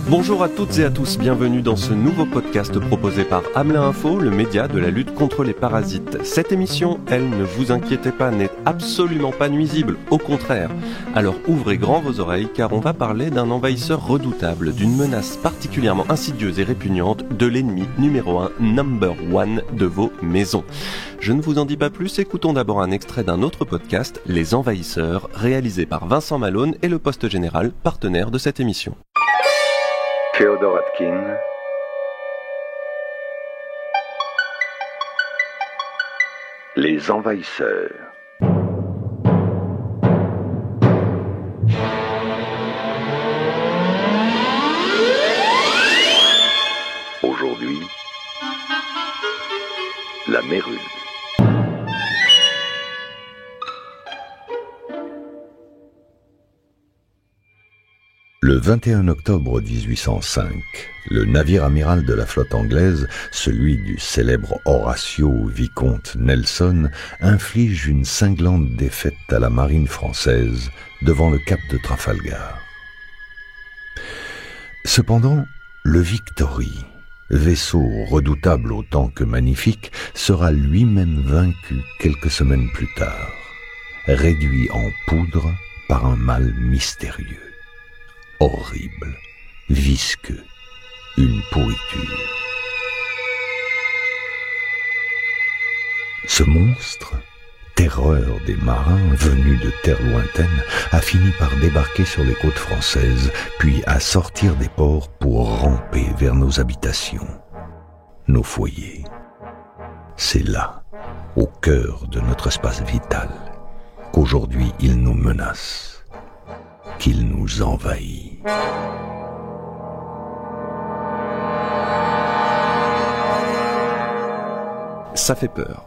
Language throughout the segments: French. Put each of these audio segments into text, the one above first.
Bonjour à toutes et à tous, bienvenue dans ce nouveau podcast proposé par Hamelin Info, le média de la lutte contre les parasites. Cette émission, elle, ne vous inquiétez pas, n'est absolument pas nuisible, au contraire. Alors ouvrez grand vos oreilles car on va parler d'un envahisseur redoutable, d'une menace particulièrement insidieuse et répugnante, de l'ennemi numéro 1, number 1 de vos maisons. Je ne vous en dis pas plus, écoutons d'abord un extrait d'un autre podcast, Les Envahisseurs, réalisé par Vincent Malone et le Poste Général, partenaire de cette émission. Féodor Atkin, Les Envahisseurs. Aujourd'hui, la Mérule. Le 21 octobre 1805, le navire amiral de la flotte anglaise, celui du célèbre Horatio Vicomte Nelson, inflige une cinglante défaite à la marine française devant le cap de Trafalgar. Cependant, le Victory, vaisseau redoutable autant que magnifique, sera lui-même vaincu quelques semaines plus tard, réduit en poudre par un mal mystérieux. Horrible, visqueux, une pourriture. Ce monstre, terreur des marins venus de terres lointaines, a fini par débarquer sur les côtes françaises, puis à sortir des ports pour ramper vers nos habitations, nos foyers. C'est là, au cœur de notre espace vital, qu'aujourd'hui il nous menace, qu'il nous envahit. Ça fait peur.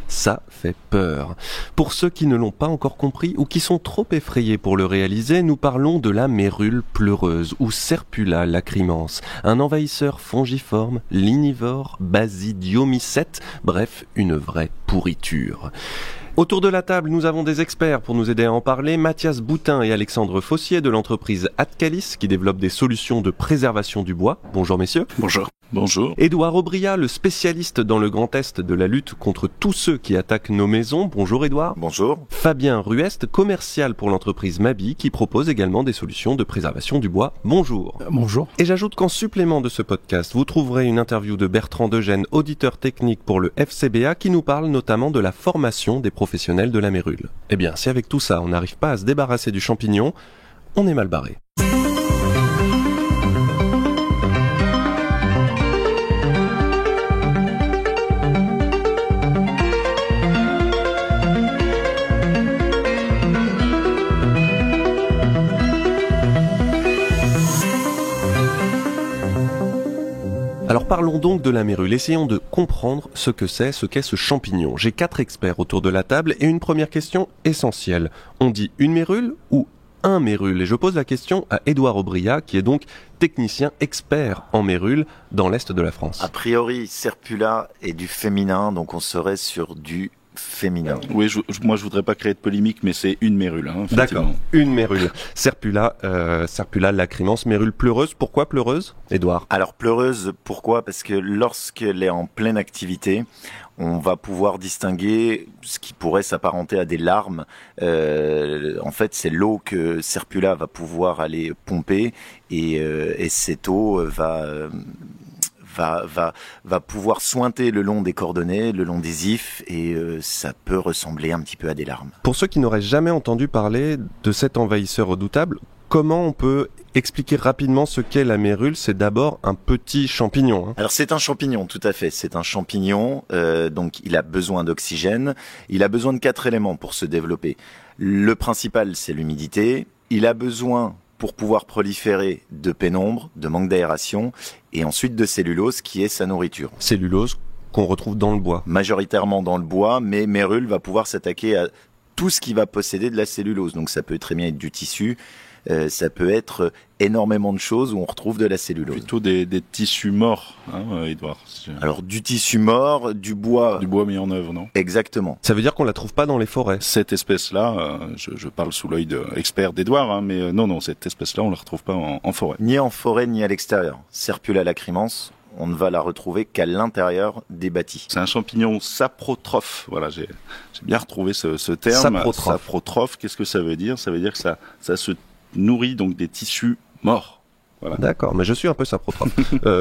Ça fait peur. Pour ceux qui ne l'ont pas encore compris ou qui sont trop effrayés pour le réaliser, nous parlons de la mérule pleureuse ou Serpula lacrimans, un envahisseur fongiforme, lignivore, basidiomycète, bref, une vraie pourriture. Autour de la table, nous avons des experts pour nous aider à en parler. Mathias Boutin et Alexandre Fossier de l'entreprise Atcalis qui développe des solutions de préservation du bois. Bonjour messieurs. Bonjour. Bonjour. Édouard Aubria, le spécialiste dans le Grand Est de la lutte contre tous ceux qui attaquent nos maisons. Bonjour Édouard. Bonjour. Fabien Ruest, commercial pour l'entreprise Mabi qui propose également des solutions de préservation du bois. Bonjour. Bonjour. Et j'ajoute qu'en supplément de ce podcast, vous trouverez une interview de Bertrand Degène, auditeur technique pour le FCBA, qui nous parle notamment de la formation des professionnels de la mérule. Eh bien, si avec tout ça, on n'arrive pas à se débarrasser du champignon, on est mal barré. Alors parlons donc de la mérule, essayons de comprendre ce qu'est ce champignon. J'ai 4 experts autour de la table et une première question essentielle. On dit une mérule ou un mérule? Et je pose la question à Édouard Aubria, qui est donc technicien expert en mérule dans l'Est de la France. A priori, Serpula est du féminin, donc on serait sur du féminin. Oui, moi je voudrais pas créer de polémique, mais c'est une mérule. D'accord, une mérule. Serpula lacrimans, mérule pleureuse. Pourquoi pleureuse, Édouard? Alors pleureuse, pourquoi? Parce que lorsqu'elle est en pleine activité, on va pouvoir distinguer ce qui pourrait s'apparenter à des larmes. En fait, c'est l'eau que Serpula va pouvoir aller pomper et cette eau va pouvoir sointer le long des cordonnées, le long des ifs, et ça peut ressembler un petit peu à des larmes. Pour ceux qui n'auraient jamais entendu parler de cet envahisseur redoutable, comment on peut expliquer rapidement ce qu'est la mérule? C'est d'abord un petit champignon. Alors c'est un champignon, tout à fait. C'est un champignon, donc il a besoin d'oxygène. Il a besoin de 4 éléments pour se développer. Le principal, c'est l'humidité. Il a besoin, pour pouvoir proliférer, de pénombre, de manque d'aération, et ensuite de cellulose qui est sa nourriture. Cellulose qu'on retrouve dans le bois. Majoritairement dans le bois, mais mérule va pouvoir s'attaquer à tout ce qui va posséder de la cellulose. Donc ça peut très bien être du tissu, ça peut être énormément de choses où on retrouve de la cellulose. Plutôt des tissus morts, Edouard. Alors du tissu mort, du bois. Du bois mis en œuvre, non ? Exactement. Ça veut dire qu'on la trouve pas dans les forêts. Cette espèce-là, je parle sous l'œil expert d'Edouard, mais non, cette espèce-là, on la retrouve pas en forêt. Ni en forêt, ni à l'extérieur. Serpula lacrimans, on ne va la retrouver qu'à l'intérieur des bâtis. C'est un champignon saprotrophe. Voilà, j'ai bien retrouvé ce terme. Saprotrophe, qu'est-ce que ça veut dire ? Ça veut dire que ça se nourrit donc des tissus morts. Voilà. D'accord, mais je suis un peu saprotrophe.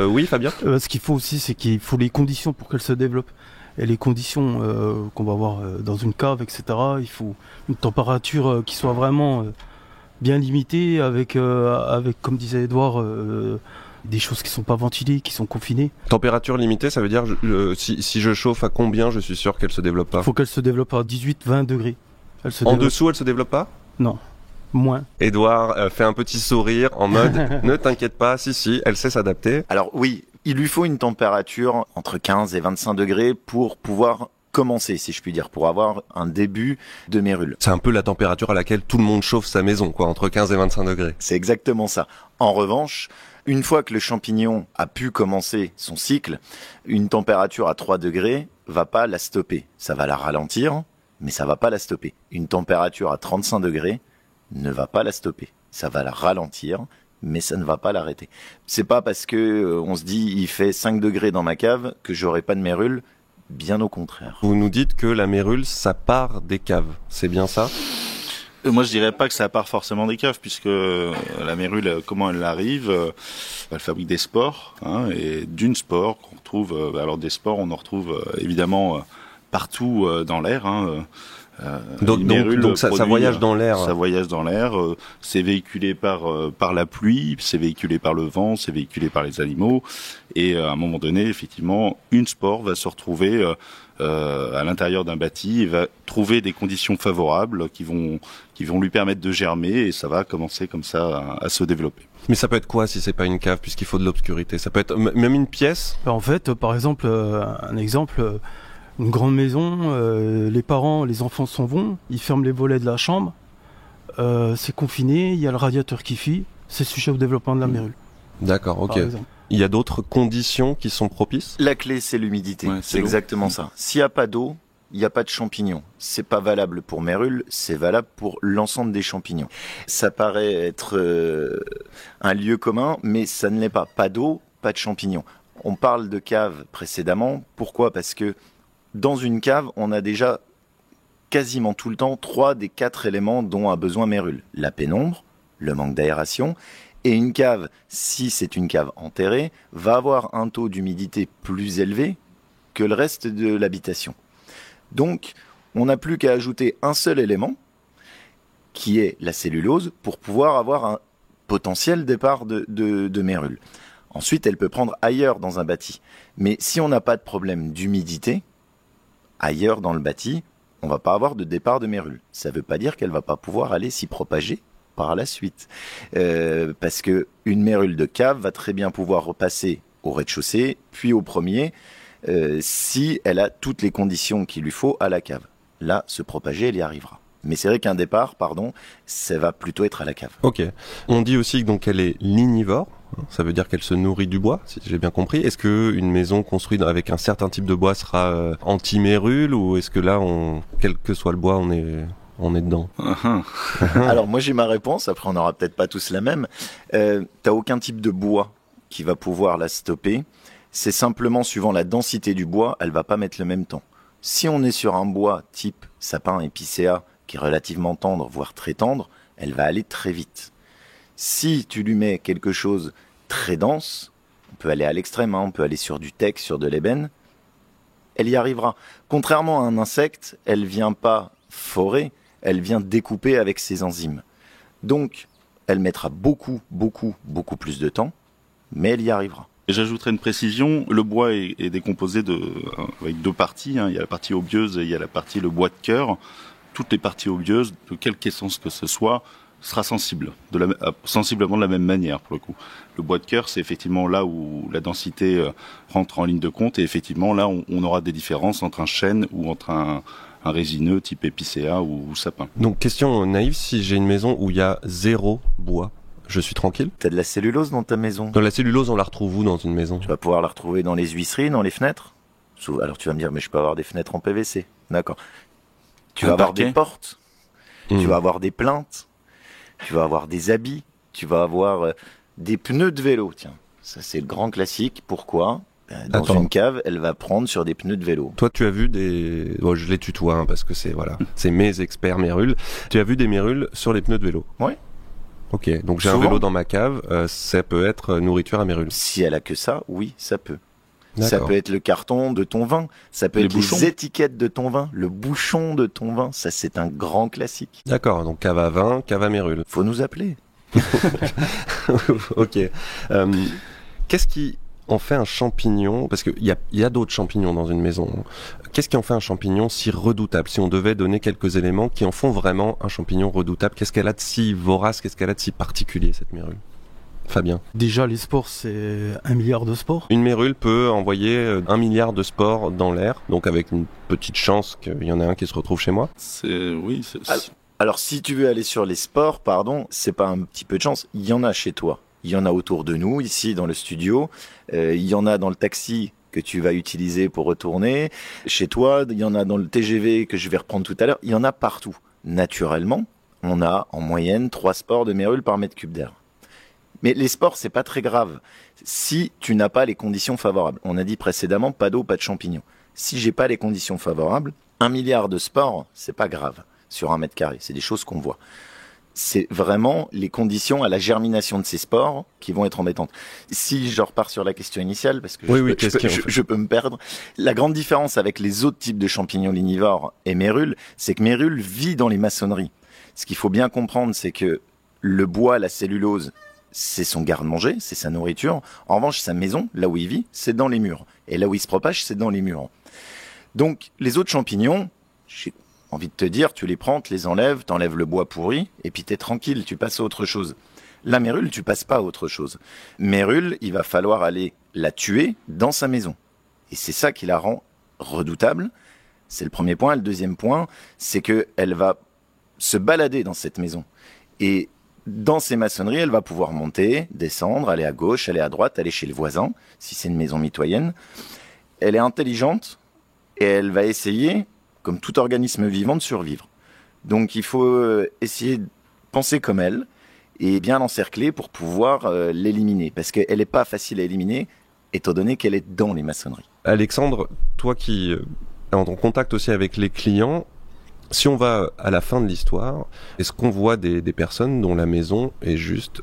Oui, Fabien ? Ce qu'il faut aussi, c'est qu'il faut les conditions pour qu'elle se développe. Et les conditions qu'on va avoir dans une cave, etc., il faut une température qui soit vraiment bien limitée avec, comme disait Edouard, des choses qui sont pas ventilées, qui sont confinées. Température limitée, ça veut dire si je chauffe à combien, je suis sûr qu'elle se développe pas ? Il faut qu'elle se développe à 18-20 degrés. Dessous, elle se développe pas ? Non. Moins. Edouard fait un petit sourire en mode ne t'inquiète pas, si, elle sait s'adapter. Alors oui, il lui faut une température entre 15 et 25 degrés pour pouvoir commencer, si je puis dire, pour avoir un début de mérule. C'est un peu la température à laquelle tout le monde chauffe sa maison, quoi, entre 15 et 25 degrés. C'est exactement ça. En revanche, une fois que le champignon a pu commencer son cycle, une température à 3 degrés va pas la stopper. Ça va la ralentir, mais ça va pas la stopper. Une température à 35 degrés ne va pas la stopper. Ça va la ralentir, mais ça ne va pas l'arrêter. C'est pas parce que on se dit il fait 5 degrés dans ma cave que j'aurai pas de mérule. Bien au contraire. Vous nous dites que la mérule, ça part des caves. C'est bien ça ? Moi, je dirais pas que ça part forcément des caves, puisque la mérule, comment elle arrive, elle fabrique des spores, et d'une spore qu'on retrouve. Alors des spores, on en retrouve évidemment partout dans l'air. Donc ça voyage dans l'air. Ça voyage dans l'air. C'est véhiculé par la pluie, c'est véhiculé par le vent, c'est véhiculé par les animaux. Et à un moment donné, effectivement, une spore va se retrouver à l'intérieur d'un bâti et va trouver des conditions favorables qui vont lui permettre de germer, et ça va commencer comme ça à se développer. Mais ça peut être quoi si c'est pas une cave, puisqu'il faut de l'obscurité ? Ça peut être même une pièce ? En fait, par exemple, un exemple, une grande maison, les parents, les enfants s'en vont, ils ferment les volets de la chambre, c'est confiné, il y a le radiateur qui fuit, c'est sujet au développement de la mérule. D'accord, ok. Il y a d'autres conditions qui sont propices ? La clé, c'est l'humidité. Ouais, c'est exactement ça. S'il n'y a pas d'eau, il n'y a pas de champignons. C'est pas valable pour mérule, c'est valable pour l'ensemble des champignons. Ça paraît être un lieu commun, mais ça ne l'est pas. Pas d'eau, pas de champignons. On parle de cave précédemment. Pourquoi ? Parce que dans une cave, on a déjà quasiment tout le temps 3 des 4 éléments dont a besoin mérule. La pénombre, le manque d'aération. Et une cave, si c'est une cave enterrée, va avoir un taux d'humidité plus élevé que le reste de l'habitation. Donc, on n'a plus qu'à ajouter un seul élément, qui est la cellulose, pour pouvoir avoir un potentiel départ de mérule. Ensuite, elle peut prendre ailleurs dans un bâti. Mais si on n'a pas de problème d'humidité, ailleurs dans le bâti, on ne va pas avoir de départ de mérule. Ça ne veut pas dire qu'elle ne va pas pouvoir aller s'y propager par la suite. Parce que une mérule de cave va très bien pouvoir repasser au rez-de-chaussée, puis au premier, si elle a toutes les conditions qu'il lui faut à la cave. Là, se propager, elle y arrivera. Mais c'est vrai qu'un départ, ça va plutôt être à la cave. Ok. On dit aussi donc qu'elle est lignivore. Ça veut dire qu'elle se nourrit du bois, si j'ai bien compris. Est-ce qu'une maison construite avec un certain type de bois sera anti-mérule, ou est-ce que là, quel que soit le bois, on est dedans? Alors moi j'ai ma réponse, après on n'aura peut-être pas tous la même. T'as aucun type de bois qui va pouvoir la stopper. C'est simplement suivant la densité du bois, elle va pas mettre le même temps. Si on est sur un bois type sapin épicéa, qui est relativement tendre, voire très tendre, elle va aller très vite. Si tu lui mets quelque chose très dense, on peut aller à l'extrême, on peut aller sur du teck, sur de l'ébène, elle y arrivera. Contrairement à un insecte, elle vient pas forer, elle vient découper avec ses enzymes. Donc, elle mettra beaucoup plus de temps, mais elle y arrivera. Et j'ajouterai une précision, le bois est décomposé avec 2 parties, il y a la partie obieuse et il y a la partie le bois de cœur. Toutes les parties obieuses, de quelque essence que ce soit, sera sensiblement de la même manière pour le coup. Le bois de cœur, c'est effectivement là où la densité rentre en ligne de compte, et effectivement là on aura des différences entre un chêne ou entre un résineux type épicéa ou sapin. Donc question naïve, si j'ai une maison où il y a 0 bois, je suis tranquille? T'as de la cellulose dans ta maison? Dans la cellulose, on la retrouve où dans une maison? Tu vas pouvoir la retrouver dans les huisseries, dans les fenêtres. Alors tu vas me dire, mais je peux avoir des fenêtres en PVC. D'accord. Tu vas avoir des portes. Tu vas avoir des plinthes. Tu vas avoir des habits. Tu vas avoir des pneus de vélo. Tiens, ça c'est le grand classique. Pourquoi? Dans une cave, elle va prendre sur des pneus de vélo. Toi, tu as vu des... Bon, je les tutoie parce que c'est c'est mes experts mérules. Tu as vu des mérules sur les pneus de vélo? Oui. Ok, donc j'ai un vélo dans ma cave, ça peut être nourriture à mérules. Si elle a que ça, oui, ça peut. D'accord. Ça peut être le carton de ton vin, ça peut être bouchons. les étiquettes de ton vin, le bouchon de ton vin, ça c'est un grand classique. D'accord, donc cave à vin, cave à mérules. Faut nous appeler. Ok. Qu'est-ce qui en fait un champignon? Parce qu'il y a d'autres champignons dans une maison. Qu'est-ce qui en fait un champignon si redoutable? Si on devait donner quelques éléments qui en font vraiment un champignon redoutable, qu'est-ce qu'elle a de si vorace, qu'est-ce qu'elle a de si particulier, cette mérule? Fabien? Déjà, les spores, c'est 1 milliard de spores. Une mérule peut envoyer 1 milliard de spores dans l'air, donc avec une petite chance qu'il y en ait un qui se retrouve chez moi. Alors si tu veux aller sur les spores, c'est pas un petit peu de chance, il y en a chez toi. Il y en a autour de nous, ici dans le studio. Il y en a dans le taxi que tu vas utiliser pour retourner. Chez toi, il y en a dans le TGV que je vais reprendre tout à l'heure. Il y en a partout. Naturellement, on a en moyenne 3 spores de mérule par mètre cube d'air. Mais les spores, c'est pas très grave si tu n'as pas les conditions favorables. On a dit précédemment, pas d'eau, pas de champignons. Si j'ai pas les conditions favorables, 1 milliard de spores, c'est pas grave sur 1 mètre carré. C'est des choses qu'on voit. C'est vraiment les conditions à la germination de ces spores qui vont être embêtantes. Si je repars sur la question initiale, parce que je peux me perdre, la grande différence avec les autres types de champignons lignivores et mérule, c'est que mérule vit dans les maçonneries. Ce qu'il faut bien comprendre, c'est que le bois, la cellulose, c'est son garde-manger, c'est sa nourriture. En revanche, sa maison, là où il vit, c'est dans les murs. Et là où il se propage, c'est dans les murs. Donc, les autres champignons, j'ai envie de te dire, tu les prends, tu les enlèves, t'enlèves le bois pourri, et puis t'es tranquille, tu passes à autre chose. La mérule, tu passes pas à autre chose. Mérule, il va falloir aller la tuer dans sa maison. Et c'est ça qui la rend redoutable. C'est le premier point. Le deuxième point, c'est que elle va se balader dans cette maison. Et dans ces maçonneries, elle va pouvoir monter, descendre, aller à gauche, aller à droite, aller chez le voisin, si c'est une maison mitoyenne. Elle est intelligente et elle va essayer, comme tout organisme vivant, de survivre. Donc il faut essayer de penser comme elle et bien l'encercler pour pouvoir l'éliminer. Parce qu'elle n'est pas facile à éliminer, étant donné qu'elle est dans les maçonneries. Alexandre, toi qui es en contact aussi avec les clients, si on va à la fin de l'histoire, est-ce qu'on voit des personnes dont la maison est juste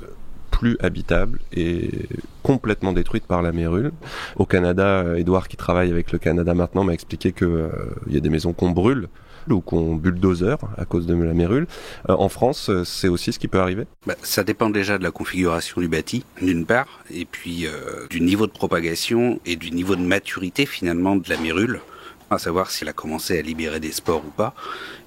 plus habitable et complètement détruite par la mérule? Au Canada, Edouard, qui travaille avec le Canada maintenant, m'a expliqué que y a des maisons qu'on brûle ou qu'on bulldozer à cause de la mérule. En France, c'est aussi ce qui peut arriver? Ça dépend déjà de la configuration du bâti, d'une part, et puis du niveau de propagation et du niveau de maturité finalement de la mérule. À savoir si elle a commencé à libérer des spores ou pas,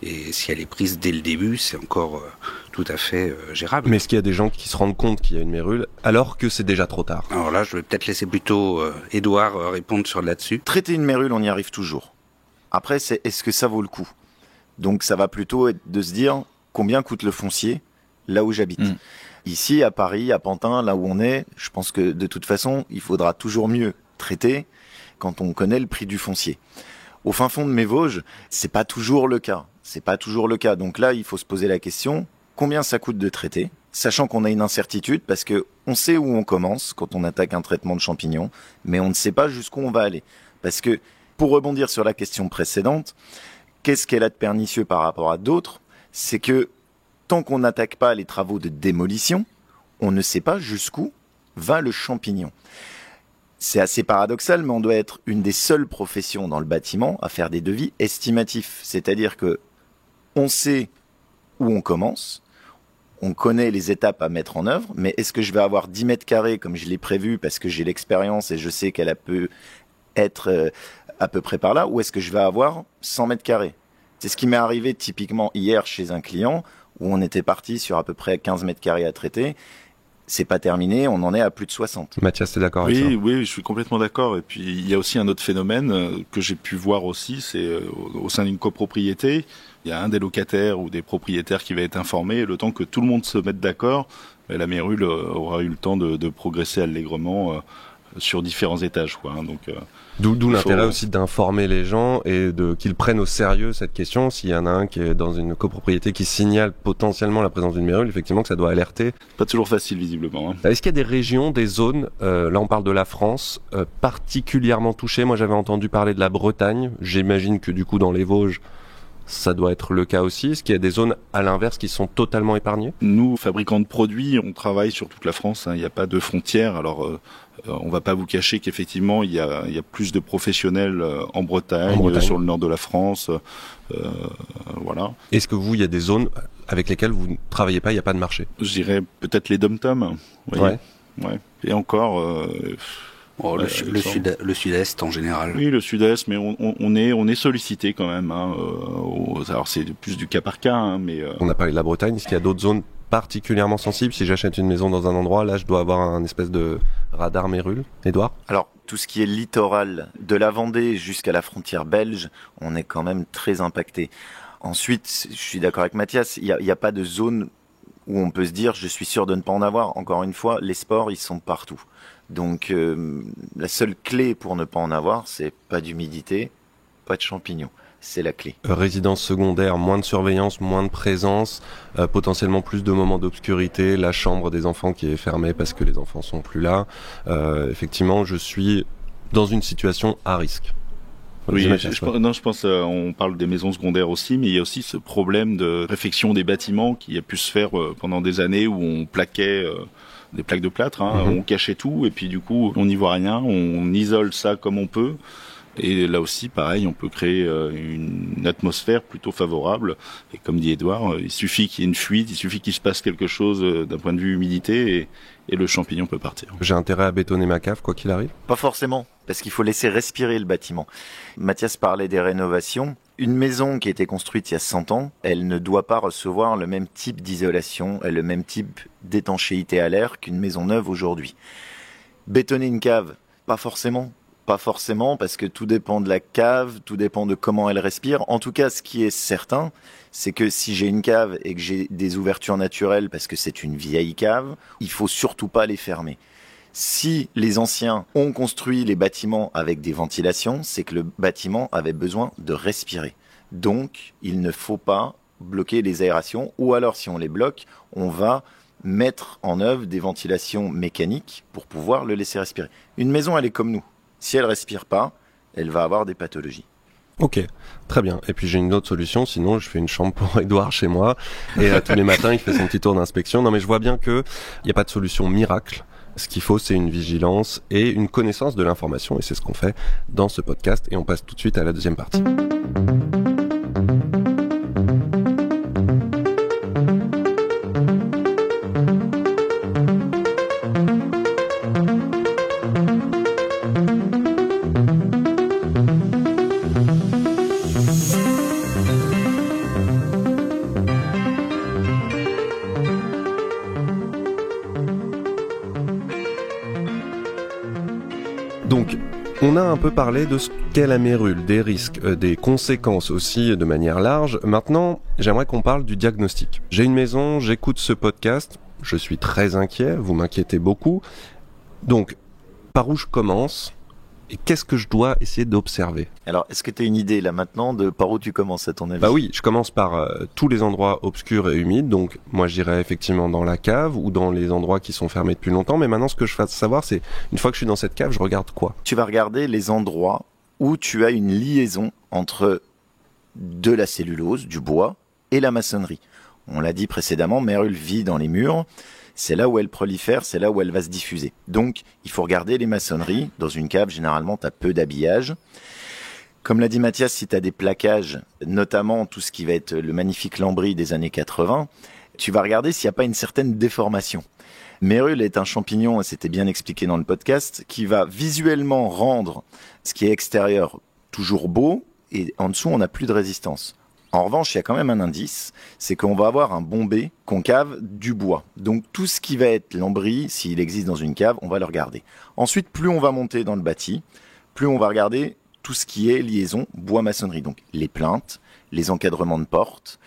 et si elle est prise dès le début, c'est encore tout à fait gérable. Mais est-ce qu'il y a des gens qui se rendent compte qu'il y a une mérule alors que c'est déjà trop tard? Alors là, je vais peut-être laisser plutôt Edouard répondre sur là-dessus. Traiter une mérule, on y arrive toujours. Après, c'est est-ce que ça vaut le coup? Donc ça va plutôt être de se dire combien coûte le foncier là où j'habite. Ici, à Paris, à Pantin, là où on est, je pense que de toute façon, il faudra toujours mieux traiter quand on connaît le prix du foncier. Au fin fond de mes Vosges, c'est pas toujours le cas. C'est pas toujours le cas. Donc là, il faut se poser la question, combien ça coûte de traiter? Sachant qu'on a une incertitude parce que on sait où on commence quand on attaque un traitement de champignons, mais on ne sait pas jusqu'où on va aller. Parce que, pour rebondir sur la question précédente, qu'est-ce qu'elle a de pernicieux par rapport à d'autres? C'est que, tant qu'on n'attaque pas les travaux de démolition, on ne sait pas jusqu'où va le champignon. C'est assez paradoxal, mais on doit être une des seules professions dans le bâtiment à faire des devis estimatifs. C'est-à-dire que on sait où on commence, on connaît les étapes à mettre en œuvre, mais est-ce que je vais avoir 10 mètres carrés comme je l'ai prévu parce que j'ai l'expérience et je sais qu'elle peut être à peu près par là, ou est-ce que je vais avoir 100 mètres carrés? C'est ce qui m'est arrivé typiquement hier chez un client où on était parti sur à peu près 15 mètres carrés à traiter. C'est pas terminé, on en est à plus de 60. Mathias, t'es d'accord avec ça? Oui, je suis complètement d'accord. Et puis il y a aussi un autre phénomène que j'ai pu voir aussi, c'est au sein d'une copropriété, il y a un des locataires ou des propriétaires qui va être informé, et le temps que tout le monde se mette d'accord, la mérule aura eu le temps de progresser allègrement sur différents étages, quoi. Donc D'où l'intérêt aussi d'informer les gens et qu'ils prennent au sérieux cette question. S'il y en a un qui est dans une copropriété qui signale potentiellement la présence d'une mérule, effectivement que ça doit alerter. Pas toujours facile visiblement. Hein. Est-ce qu'il y a des régions, des zones, là on parle de la France, particulièrement touchées? Moi j'avais entendu parler de la Bretagne, j'imagine que du coup dans les Vosges, ça doit être le cas aussi. Est-ce qu'il y a des zones à l'inverse qui sont totalement épargnées? Nous, fabricants de produits, on travaille sur toute la France. Hein. Il n'y a pas de frontières. Alors, on va pas vous cacher qu'effectivement, il y a plus de professionnels en Bretagne, sur le nord de la France. Voilà. Est-ce que vous, il y a des zones avec lesquelles vous ne travaillez pas, il n'y a pas de marché? Je dirais peut-être les dom-toms. Ouais. Et encore... le sud-est en général. Oui, le sud-est, mais on est sollicité quand même. Hein, alors c'est plus du cas par cas, hein, mais on a parlé de la Bretagne. Est-ce qu'il y a d'autres zones particulièrement sensibles? Si j'achète une maison dans un endroit, là, je dois avoir un espèce de radar mérule. Édouard? Alors, tout ce qui est littoral, de la Vendée jusqu'à la frontière belge, on est quand même très impacté. Ensuite, je suis d'accord avec Mathias, il y a pas de zone où on peut se dire je suis sûr de ne pas en avoir. Encore une fois, les spores, ils sont partout. Donc la seule clé pour ne pas en avoir, c'est pas d'humidité, pas de champignons. C'est la clé. Résidence secondaire, moins de surveillance, moins de présence, potentiellement plus de moments d'obscurité, la chambre des enfants qui est fermée parce que les enfants sont plus là. Effectivement, je suis dans une situation à risque. Oui, je pense on parle des maisons secondaires aussi, mais il y a aussi ce problème de réfection des bâtiments qui a pu se faire pendant des années où on plaquait des plaques de plâtre, hein, on cachait tout et puis du coup on n'y voit rien, on isole ça comme on peut. Et là aussi, pareil, on peut créer une atmosphère plutôt favorable. Et comme dit Édouard, il suffit qu'il y ait une fuite, il suffit qu'il se passe quelque chose d'un point de vue humidité et le champignon peut partir. J'ai intérêt à bétonner ma cave, quoi qu'il arrive? Pas forcément, parce qu'il faut laisser respirer le bâtiment. Mathias parlait des rénovations. Une maison qui a été construite il y a 100 ans, elle ne doit pas recevoir le même type d'isolation et le même type d'étanchéité à l'air qu'une maison neuve aujourd'hui. Bétonner une cave, pas forcément. Pas forcément, parce que tout dépend de la cave, tout dépend de comment elle respire. En tout cas, ce qui est certain, c'est que si j'ai une cave et que j'ai des ouvertures naturelles parce que c'est une vieille cave, il faut surtout pas les fermer. Si les anciens ont construit les bâtiments avec des ventilations, c'est que le bâtiment avait besoin de respirer. Donc, il ne faut pas bloquer les aérations, ou alors si on les bloque, on va mettre en œuvre des ventilations mécaniques pour pouvoir le laisser respirer. Une maison, elle est comme nous. Si elle respire pas, elle va avoir des pathologies. Ok, très bien. Et puis j'ai une autre solution, sinon je fais une chambre pour Édouard chez moi, et tous les matins il fait son petit tour d'inspection. Non mais je vois bien qu'il n'y a pas de solution miracle. Ce qu'il faut, c'est une vigilance et une connaissance de l'information, et c'est ce qu'on fait dans ce podcast, et on passe tout de suite à la deuxième partie. Donc, on a un peu parlé de ce qu'est la mérule, des risques, des conséquences aussi de manière large. Maintenant, j'aimerais qu'on parle du diagnostic. J'ai une maison, j'écoute ce podcast, je suis très inquiet, vous m'inquiétez beaucoup. Donc, par où je commence et qu'est-ce que je dois essayer d'observer? Alors, est-ce que tu as une idée là maintenant de par où tu commences à ton avis? Bah oui, je commence par tous les endroits obscurs et humides. Donc, moi, j'irais effectivement dans la cave ou dans les endroits qui sont fermés depuis longtemps. Mais maintenant, ce que je veux savoir, c'est une fois que je suis dans cette cave, je regarde quoi? Tu vas regarder les endroits où tu as une liaison entre de la cellulose, du bois, et la maçonnerie. On l'a dit précédemment, mérule vit dans les murs. C'est là où elle prolifère, c'est là où elle va se diffuser. Donc, il faut regarder les maçonneries. Dans une cave, généralement, tu as peu d'habillage. Comme l'a dit Mathias, si tu as des plaquages, notamment tout ce qui va être le magnifique lambris des années 80, tu vas regarder s'il n'y a pas une certaine déformation. Mérule est un champignon, et c'était bien expliqué dans le podcast, qui va visuellement rendre ce qui est extérieur toujours beau, et en dessous, on n'a plus de résistance. En revanche, il y a quand même un indice, c'est qu'on va avoir un bombé concave du bois. Donc tout ce qui va être lambris, s'il existe dans une cave, on va le regarder. Ensuite, plus on va monter dans le bâti, plus on va regarder tout ce qui est liaison bois-maçonnerie. Donc les plinthes, les encadrements de portes,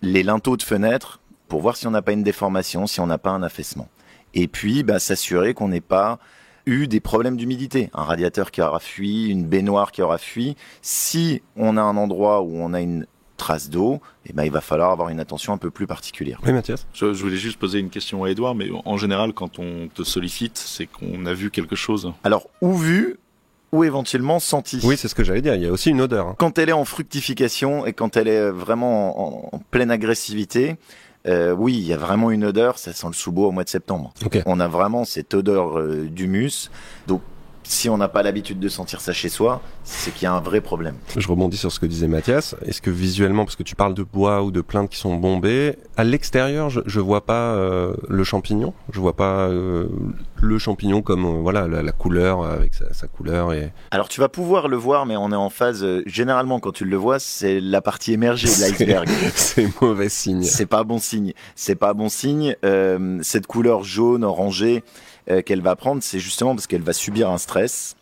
les linteaux de fenêtres, pour voir si on n'a pas une déformation, si on n'a pas un affaissement. Et puis, s'assurer qu'on n'ait pas eu des problèmes d'humidité. Un radiateur qui aura fui, une baignoire qui aura fui. Si on a un endroit où on a une trace d'eau, il va falloir avoir une attention un peu plus particulière. Oui, Mathias. Je voulais juste poser une question à Édouard, mais en général, quand on te sollicite, c'est qu'on a vu quelque chose. Alors, ou vu, ou éventuellement senti. Oui, c'est ce que j'allais dire. Il y a aussi une odeur. Hein. Quand elle est en fructification et quand elle est vraiment en pleine agressivité, oui, il y a vraiment une odeur, ça sent le sous-bois au mois de septembre. Okay. On a vraiment cette odeur d'humus. Donc, si on n'a pas l'habitude de sentir ça chez soi, c'est qu'il y a un vrai problème. Je rebondis sur ce que disait Mathias. Est-ce que visuellement, parce que tu parles de bois ou de plinthes qui sont bombées, à l'extérieur, je vois pas le champignon. Je vois pas le champignon comme la couleur avec sa couleur. Et... Alors tu vas pouvoir le voir, mais on est en phase. Généralement, quand tu le vois, c'est la partie émergée de l'iceberg. C'est mauvais signe. C'est pas bon signe. C'est pas bon signe. Cette couleur jaune, orangée. Qu'elle va prendre, c'est justement parce qu'elle va subir un stress.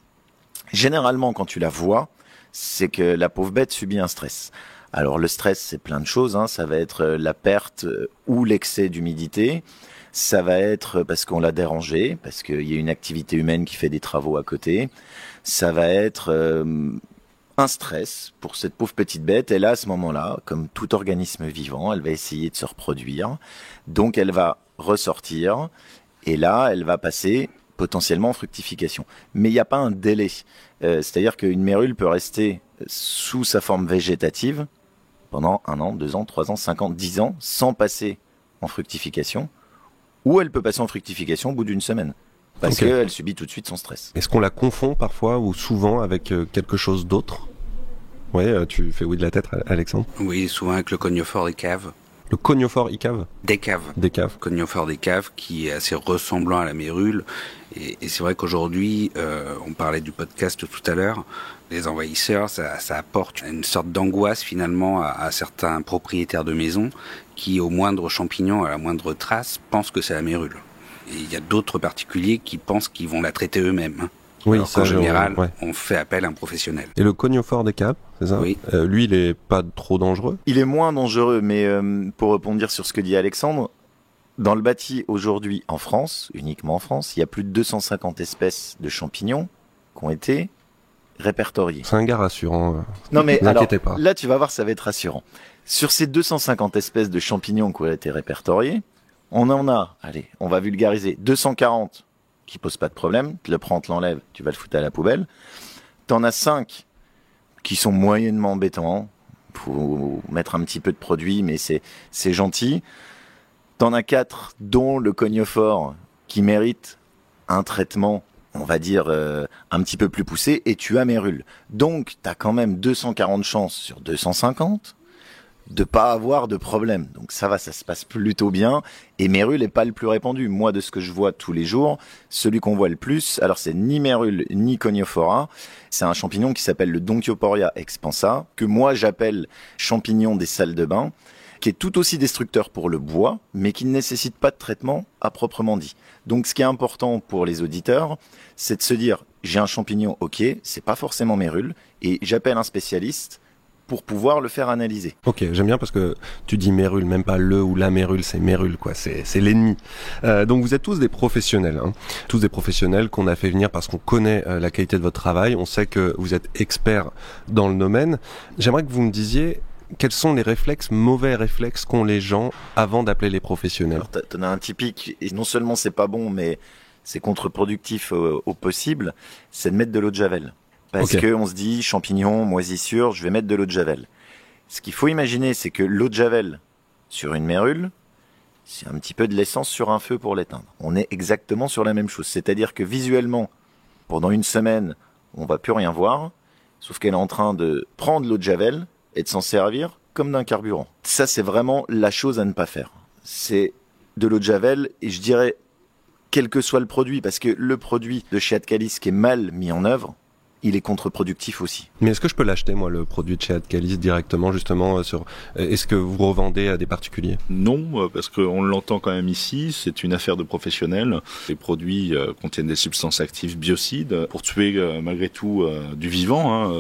Généralement, quand tu la vois, c'est que la pauvre bête subit un stress. Alors le stress, c'est plein de choses. Ça va être la perte ou l'excès d'humidité. Ça va être parce qu'on l'a dérangé, parce qu'il y a une activité humaine qui fait des travaux à côté. Ça va être un stress pour cette pauvre petite bête. Et là, à ce moment-là, comme tout organisme vivant, elle va essayer de se reproduire. Donc elle va ressortir. Et là, elle va passer potentiellement en fructification. Mais il n'y a pas un délai. C'est-à-dire qu'une mérule peut rester sous sa forme végétative pendant 1 an, 2 ans, 3 ans, 5 ans, 10 ans, sans passer en fructification. Ou elle peut passer en fructification au bout d'une semaine. Parce qu'elle subit tout de suite son stress. Est-ce qu'on la confond parfois ou souvent avec quelque chose d'autre ? Ouais, tu fais oui de la tête, Alexandre ? Oui, souvent avec le coniophore des caves. Le coniophore icave ? Des caves. Des caves. Coniophore des caves qui est assez ressemblant à la mérule. Et c'est vrai qu'aujourd'hui, on parlait du podcast tout à l'heure, les envahisseurs, ça apporte une sorte d'angoisse finalement à certains propriétaires de maisons qui, au moindre champignon, à la moindre trace, pensent que c'est la mérule. Et il y a d'autres particuliers qui pensent qu'ils vont la traiter eux-mêmes. Oui, alors qu'en général, on fait appel à un professionnel. Et le coniophore des caves, c'est ça ? Oui. Lui, il est pas trop dangereux ? Il est moins dangereux, mais pour rebondir sur ce que dit Alexandre, dans le bâti aujourd'hui en France, uniquement en France, il y a plus de 250 espèces de champignons qui ont été répertoriées. C'est un gars rassurant. Non mais alors, pas. Là tu vas voir, ça va être rassurant. Sur ces 250 espèces de champignons qui ont été répertoriées, on en a, allez, on va vulgariser, 240 qui posent pas de problème, tu le prends, tu l'enlèves, tu vas le foutre à la poubelle. T'en as 5 qui sont moyennement embêtants, faut mettre un petit peu de produit, mais c'est gentil. T'en as 4, dont le coniophore, qui mérite un traitement, on va dire, un petit peu plus poussé, et tu as mérule. Donc, t'as quand même 240 chances sur 250 de pas avoir de problème. Donc ça va, ça se passe plutôt bien. Et mérule n'est pas le plus répandu. Moi, de ce que je vois tous les jours, celui qu'on voit le plus, alors c'est ni mérule ni coniophora. C'est un champignon qui s'appelle le Donkyoporia expansa, que moi j'appelle champignon des salles de bain, qui est tout aussi destructeur pour le bois, mais qui ne nécessite pas de traitement à proprement dit. Donc ce qui est important pour les auditeurs, c'est de se dire, j'ai un champignon, ok, c'est pas forcément mérule, et j'appelle un spécialiste pour pouvoir le faire analyser. Ok, j'aime bien parce que tu dis mérule, même pas le ou la mérule, c'est mérule, quoi. C'est l'ennemi. Donc vous êtes tous des professionnels, hein. Tous des professionnels qu'on a fait venir parce qu'on connaît la qualité de votre travail. On sait que vous êtes experts dans le domaine. J'aimerais que vous me disiez quels sont les mauvais réflexes qu'ont les gens avant d'appeler les professionnels. Alors t'en as un typique, et non seulement c'est pas bon, mais c'est contre-productif au possible, c'est de mettre de l'eau de javel. Parce que on se dit, champignons, moisissures, je vais mettre de l'eau de javel. Ce qu'il faut imaginer, c'est que l'eau de javel sur une mérule, c'est un petit peu de l'essence sur un feu pour l'éteindre. On est exactement sur la même chose. C'est-à-dire que visuellement, pendant une semaine, on va plus rien voir, sauf qu'elle est en train de prendre l'eau de javel et de s'en servir comme d'un carburant. Ça, c'est vraiment la chose à ne pas faire. C'est de l'eau de javel, et je dirais, quel que soit le produit, parce que le produit de chez Adcalis qui est mal mis en œuvre, il est contre-productif aussi. Mais est-ce que je peux l'acheter, moi, le produit de chez Adcalis directement, justement, est-ce que vous revendez à des particuliers? Non, parce qu'on l'entend quand même ici, c'est une affaire de professionnels. Les produits contiennent des substances actives biocides pour tuer malgré tout du vivant.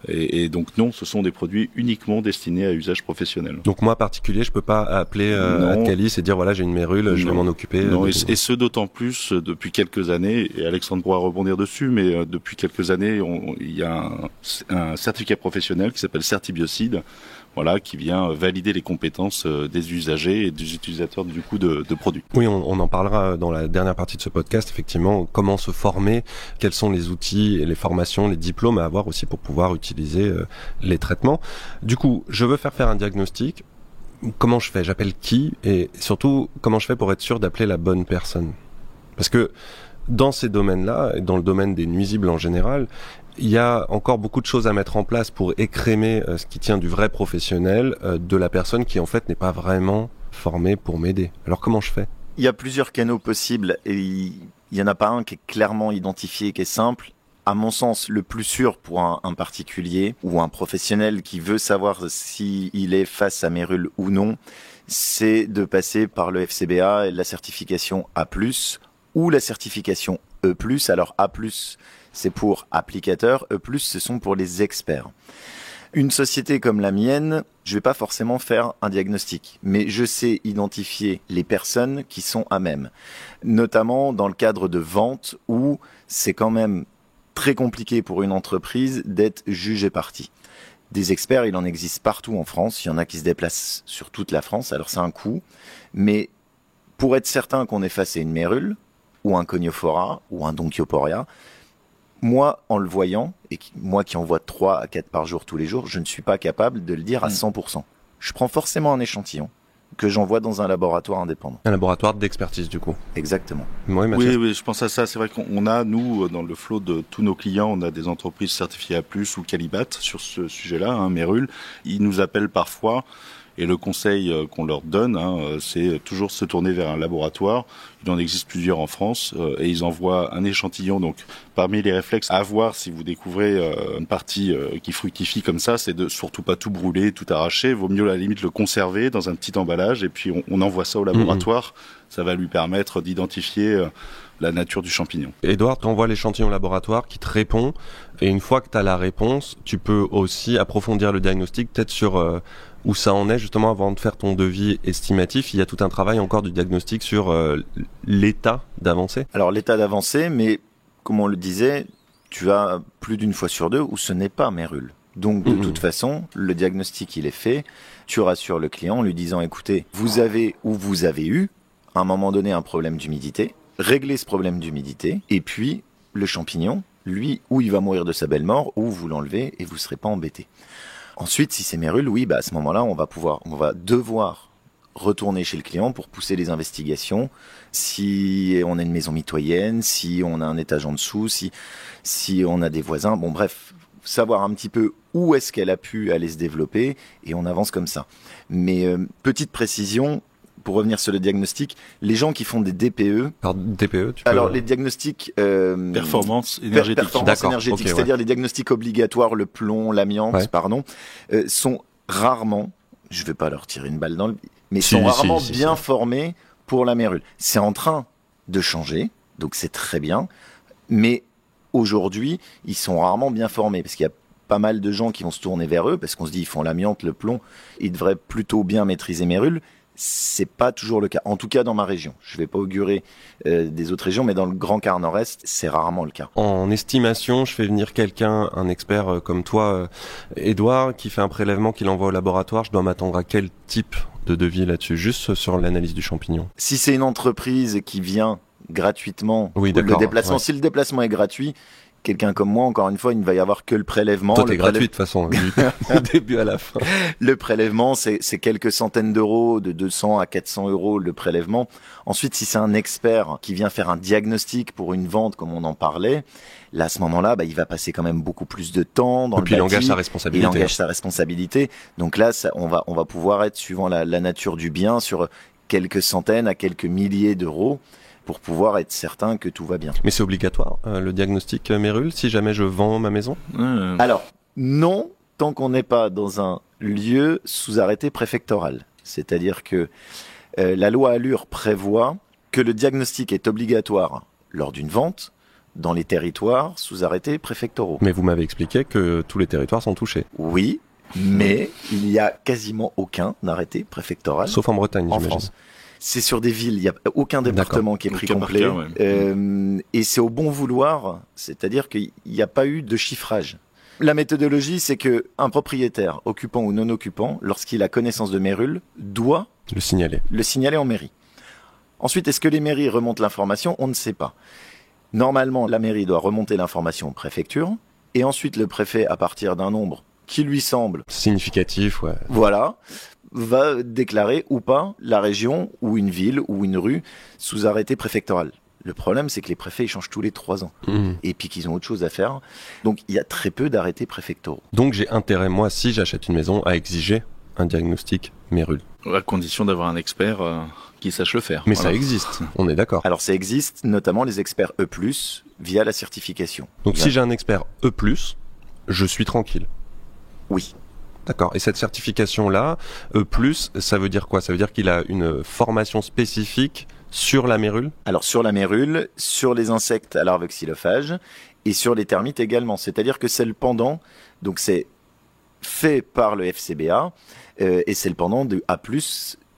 Et donc non, ce sont des produits uniquement destinés à usage professionnel. Donc moi, particulier, je peux pas appeler Adcalis et dire voilà, j'ai une mérule, je vais m'en occuper. Non, et ce d'autant plus depuis quelques années, et Alexandre pourra rebondir dessus, mais depuis quelques années, il y a un certificat professionnel qui s'appelle Certibiocide, voilà, qui vient valider les compétences des usagers et des utilisateurs du coup de produits. Oui, on en parlera dans la dernière partie de ce podcast, effectivement, comment se former, quels sont les outils et les formations, les diplômes à avoir aussi pour pouvoir utiliser les traitements. Du coup, je veux faire un diagnostic. Comment je fais? J'appelle qui? Et surtout, comment je fais pour être sûr d'appeler la bonne personne? Parce que dans ces domaines-là, et dans le domaine des nuisibles en général, il y a encore beaucoup de choses à mettre en place pour écrémer ce qui tient du vrai professionnel de la personne qui en fait n'est pas vraiment formée pour m'aider. Alors comment je fais? Il y a plusieurs canaux possibles et il y en a pas un qui est clairement identifié, qui est simple. À mon sens, le plus sûr pour un particulier ou un professionnel qui veut savoir s'il est face à mérule ou non, c'est de passer par le FCBA et la certification A+, ou la certification E+. Alors A+, c'est pour applicateurs, E+, ce sont pour les experts. Une société comme la mienne, je vais pas forcément faire un diagnostic, mais je sais identifier les personnes qui sont à même. Notamment dans le cadre de vente où c'est quand même très compliqué pour une entreprise d'être jugé partie. Des experts, il en existe partout en France, il y en a qui se déplacent sur toute la France, alors c'est un coût, mais pour être certain qu'on est face à une mérule, ou un coniophora, ou un donkioporia, moi, en le voyant, et moi qui en vois 3 à 4 par jour tous les jours, je ne suis pas capable de le dire à 100%. Je prends forcément un échantillon que j'envoie dans un laboratoire indépendant. Un laboratoire d'expertise, du coup. Exactement. Oui, Mathieu. Oui, je pense à ça. C'est vrai qu'on a, nous, dans le flot de tous nos clients, on a des entreprises certifiées A+, ou Calibat sur ce sujet-là, Mérule. Ils nous appellent parfois. Et le conseil qu'on leur donne, c'est toujours se tourner vers un laboratoire. Il en existe plusieurs en France et ils envoient un échantillon. Donc, parmi les réflexes à avoir si vous découvrez une partie qui fructifie comme ça, c'est de surtout pas tout brûler, tout arracher. Vaut mieux à la limite le conserver dans un petit emballage et puis on envoie ça au laboratoire. Ça va lui permettre d'identifier la nature du champignon. Edouard, t'envoies l'échantillon au laboratoire qui te répond et une fois que tu as la réponse, tu peux aussi approfondir le diagnostic peut-être sur où ça en est justement avant de faire ton devis estimatif. Il y a tout un travail encore du diagnostic sur l'état d'avancée. Alors l'état d'avancée, mais comme on le disait, tu as plus d'une fois sur deux où ce n'est pas mérule. Donc de toute façon, le diagnostic il est fait. Tu rassures le client en lui disant écoutez, vous avez ou vous avez eu à un moment donné un problème d'humidité, réglez ce problème d'humidité et puis le champignon, lui, ou il va mourir de sa belle mort ou vous l'enlevez et vous serez pas embêté. Ensuite, si c'est mérule, oui, à ce moment-là, on va devoir retourner chez le client pour pousser les investigations. Si on a une maison mitoyenne, si on a un étage en dessous, si on a des voisins, bon bref, savoir un petit peu où est-ce qu'elle a pu aller se développer et on avance comme ça. Mais petite précision, pour revenir sur le diagnostic, les gens qui font des DPE... Alors, DPE, tu peux... Alors, les diagnostics... performance énergétique. Performance énergétique, okay, c'est-à-dire les diagnostics obligatoires, le plomb, l'amiante, sont rarement, je vais pas leur tirer une balle dans le... mais sont rarement bien formés pour la mérule. C'est en train de changer, donc c'est très bien, mais aujourd'hui, ils sont rarement bien formés, parce qu'il y a pas mal de gens qui vont se tourner vers eux, parce qu'on se dit, ils font l'amiante, le plomb, ils devraient plutôt bien maîtriser mérule. C'est pas toujours le cas, en tout cas dans ma région. Je vais pas augurer des autres régions, mais dans le Grand Quart Nord-Est, c'est rarement le cas. En estimation, je fais venir quelqu'un, un expert comme toi, Edouard, qui fait un prélèvement qu'il envoie au laboratoire. Je dois m'attendre à quel type de devis là-dessus, juste sur l'analyse du champignon? Si c'est une entreprise qui vient gratuitement, oui, le déplacement, si le déplacement est gratuit, quelqu'un comme moi, encore une fois, il ne va y avoir que le prélèvement. Toi, t'es gratuit de toute façon, du début à la fin. Le prélèvement, c'est quelques centaines d'euros, de 200 à 400 euros le prélèvement. Ensuite, si c'est un expert qui vient faire un diagnostic pour une vente, comme on en parlait, là, à ce moment-là, il va passer quand même beaucoup plus de temps dans le bâti. Il engage sa responsabilité. Il engage sa responsabilité. Donc là, on va pouvoir être, suivant la nature du bien, sur quelques centaines à quelques milliers d'euros. pour pouvoir être certain que tout va bien. Mais c'est obligatoire, le diagnostic Mérule, si jamais je vends ma maison ? Alors, non, tant qu'on n'est pas dans un lieu sous arrêté préfectoral. C'est-à-dire que la loi Allure prévoit que le diagnostic est obligatoire lors d'une vente dans les territoires sous arrêtés préfectoraux. Mais vous m'avez expliqué que tous les territoires sont touchés. Oui, mais il n'y a quasiment aucun arrêté préfectoral. Sauf en Bretagne, en j'imagine. France. C'est sur des villes, il n'y a aucun département qui est pris Aucun par complet. cas, ouais. Et c'est au bon vouloir, c'est-à-dire qu'il n'y a pas eu de chiffrage. La méthodologie, c'est que un propriétaire, occupant ou non occupant, lorsqu'il a connaissance de Mérule, doit Le signaler. le signaler en mairie. Ensuite, est-ce que les mairies remontent l'information ? On ne sait pas. Normalement, la mairie doit remonter l'information aux préfectures, et ensuite le préfet, à partir d'un nombre qui lui semble, Significatif, ouais. voilà, va déclarer ou pas la région ou une ville ou une rue sous arrêté préfectoral. Le problème, c'est que les préfets ils changent tous les 3 ans et puis qu'ils ont autre chose à faire. Donc, il y a très peu d'arrêtés préfectoraux. Donc j'ai intérêt, moi, si j'achète une maison, à exiger un diagnostic Mérule. À condition d'avoir un expert qui sache le faire. Mais Voilà. ça existe, on est d'accord. Alors, ça existe, notamment les experts E+, via la certification. Donc Il y a- si j'ai un expert E+, je suis tranquille. Oui. D'accord. Et cette certification-là, E+, ça veut dire quoi ? Ça veut dire qu'il a une formation spécifique sur la mérule ? Alors, sur la mérule, sur les insectes à larves xylophages et sur les termites également. C'est-à-dire que c'est le pendant, donc c'est fait par le FCBA et c'est le pendant de A+,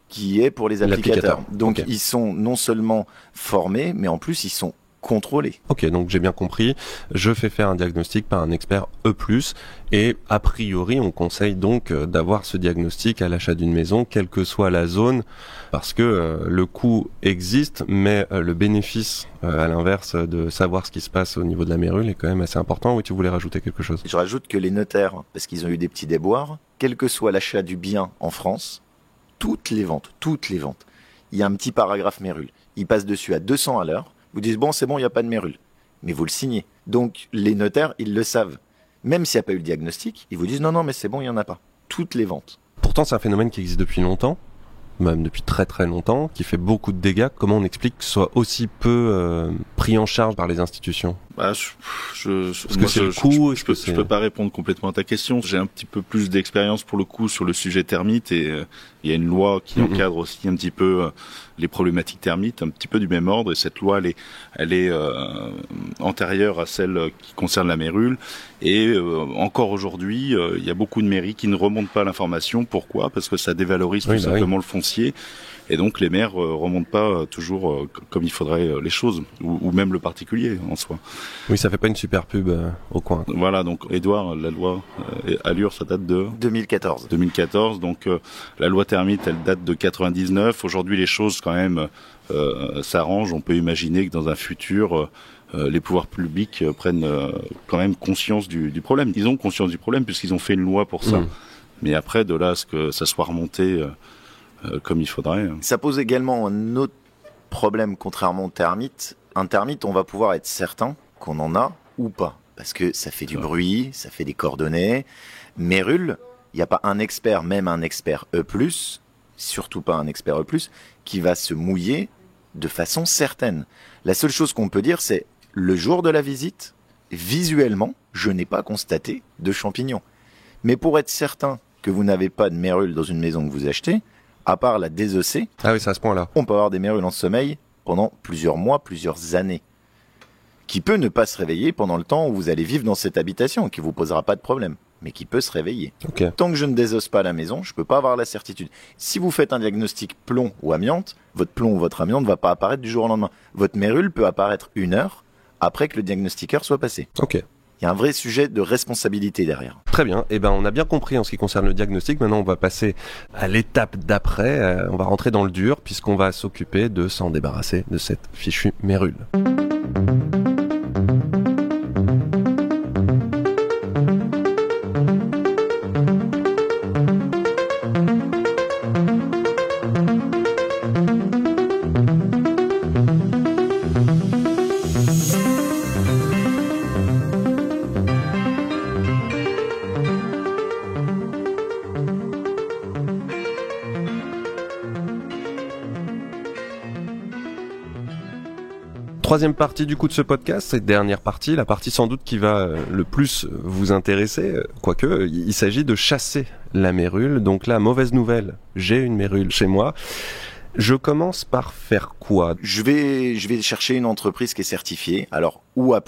qui est pour les applicateurs. L'applicateur. Donc, Ok. ils sont non seulement formés, mais en plus, ils sont contrôlés. Ok, donc j'ai bien compris. Je fais faire un diagnostic par un expert E+, et a priori, on conseille donc d'avoir ce diagnostic à l'achat d'une maison, quelle que soit la zone, parce que le coût existe, mais le bénéfice, à l'inverse, de savoir ce qui se passe au niveau de la mérule est quand même assez important. Oui, tu voulais rajouter quelque chose ? Je rajoute que les notaires, parce qu'ils ont eu des petits déboires, quel que soit l'achat du bien en France, toutes les ventes, il y a un petit paragraphe mérule. Ils passent dessus à 200 à l'heure. Vous dites, bon, c'est bon, il n'y a pas de mérule. Mais vous le signez. Donc, les notaires, ils le savent. Même s'il n'y a pas eu le diagnostic, ils vous disent, non, mais c'est bon, il n'y en a pas. Toutes les ventes. Pourtant, c'est un phénomène qui existe depuis longtemps, même depuis très très longtemps, qui fait beaucoup de dégâts. Comment on explique que ce soit aussi peu pris en charge par les institutions ? Bah, Est-ce que c'est le coût ? Est-ce que je peux pas répondre complètement à ta question. J'ai un petit peu plus d'expérience pour le coup sur le sujet termite et il y a une loi qui encadre aussi un petit peu les problématiques termites, un petit peu du même ordre. Et cette loi, elle est antérieure à celle qui concerne la mérule. Et encore aujourd'hui, il y a beaucoup de mairies qui ne remontent pas l'information. Pourquoi ? Parce que ça dévalorise tout simplement le foncier. Et donc les maires remontent pas toujours comme il faudrait les choses, ou même le particulier en soi. Oui, ça fait pas une super pub au coin. Voilà, donc Édouard, la loi Allure, ça date de 2014. 2014, donc la loi termite, elle date de 99. Aujourd'hui, les choses quand même s'arrangent. On peut imaginer que dans un futur, les pouvoirs publics prennent quand même conscience du problème. Ils ont conscience du problème puisqu'ils ont fait une loi pour ça. Mais après, de là à ce que ça soit remonté comme il faudrait. Ça pose également un autre problème, contrairement aux termites. Un termite, on va pouvoir être certain qu'on en a ou pas. Parce que ça fait du bruit, ça fait des coordonnées. Mérule, il n'y a pas un expert, même un expert E+, surtout pas un expert E+, qui va se mouiller de façon certaine. La seule chose qu'on peut dire, c'est le jour de la visite, visuellement, je n'ai pas constaté de champignons. Mais pour être certain que vous n'avez pas de mérule dans une maison que vous achetez, à part la désosser, Ah oui, c'est à ce point-là. on peut avoir des mérules en sommeil pendant plusieurs mois, plusieurs années, qui peut ne pas se réveiller pendant le temps où vous allez vivre dans cette habitation, qui vous posera pas de problème, mais qui peut se réveiller. Ok. Tant que je ne désosse pas la maison, je peux pas avoir la certitude. Si vous faites un diagnostic plomb ou amiante, votre plomb ou votre amiante ne va pas apparaître du jour au lendemain. Votre mérule peut apparaître 1 heure après que le diagnostiqueur soit passé. Ok. Il y a un vrai sujet de responsabilité derrière. Très bien. Eh ben, on a bien compris en ce qui concerne le diagnostic. Maintenant, on va passer à l'étape d'après. On va rentrer dans le dur puisqu'on va s'occuper de s'en débarrasser de cette fichue mérule. Troisième partie du coup de ce podcast, cette dernière partie, la partie sans doute qui va le plus vous intéresser, quoique il s'agit de chasser la mérule. Donc là, mauvaise nouvelle, j'ai une mérule chez moi. Je commence par faire quoi ? Je vais chercher une entreprise qui est certifiée. Alors, ou A+,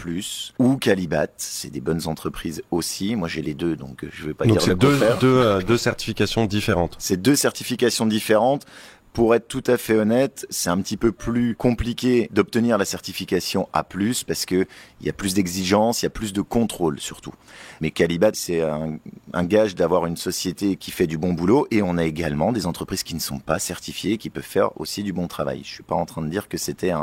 ou Calibat. C'est des bonnes entreprises aussi. Moi, j'ai les deux, donc je vais pas dire le contraire. Donc, c'est deux certifications différentes. C'est deux certifications différentes. Pour être tout à fait honnête, c'est un petit peu plus compliqué d'obtenir la certification A+, parce que il y a plus d'exigences, il y a plus de contrôle surtout. Mais Calibat, c'est un gage d'avoir une société qui fait du bon boulot, et on a également des entreprises qui ne sont pas certifiées, qui peuvent faire aussi du bon travail. Je suis pas en train de dire que c'était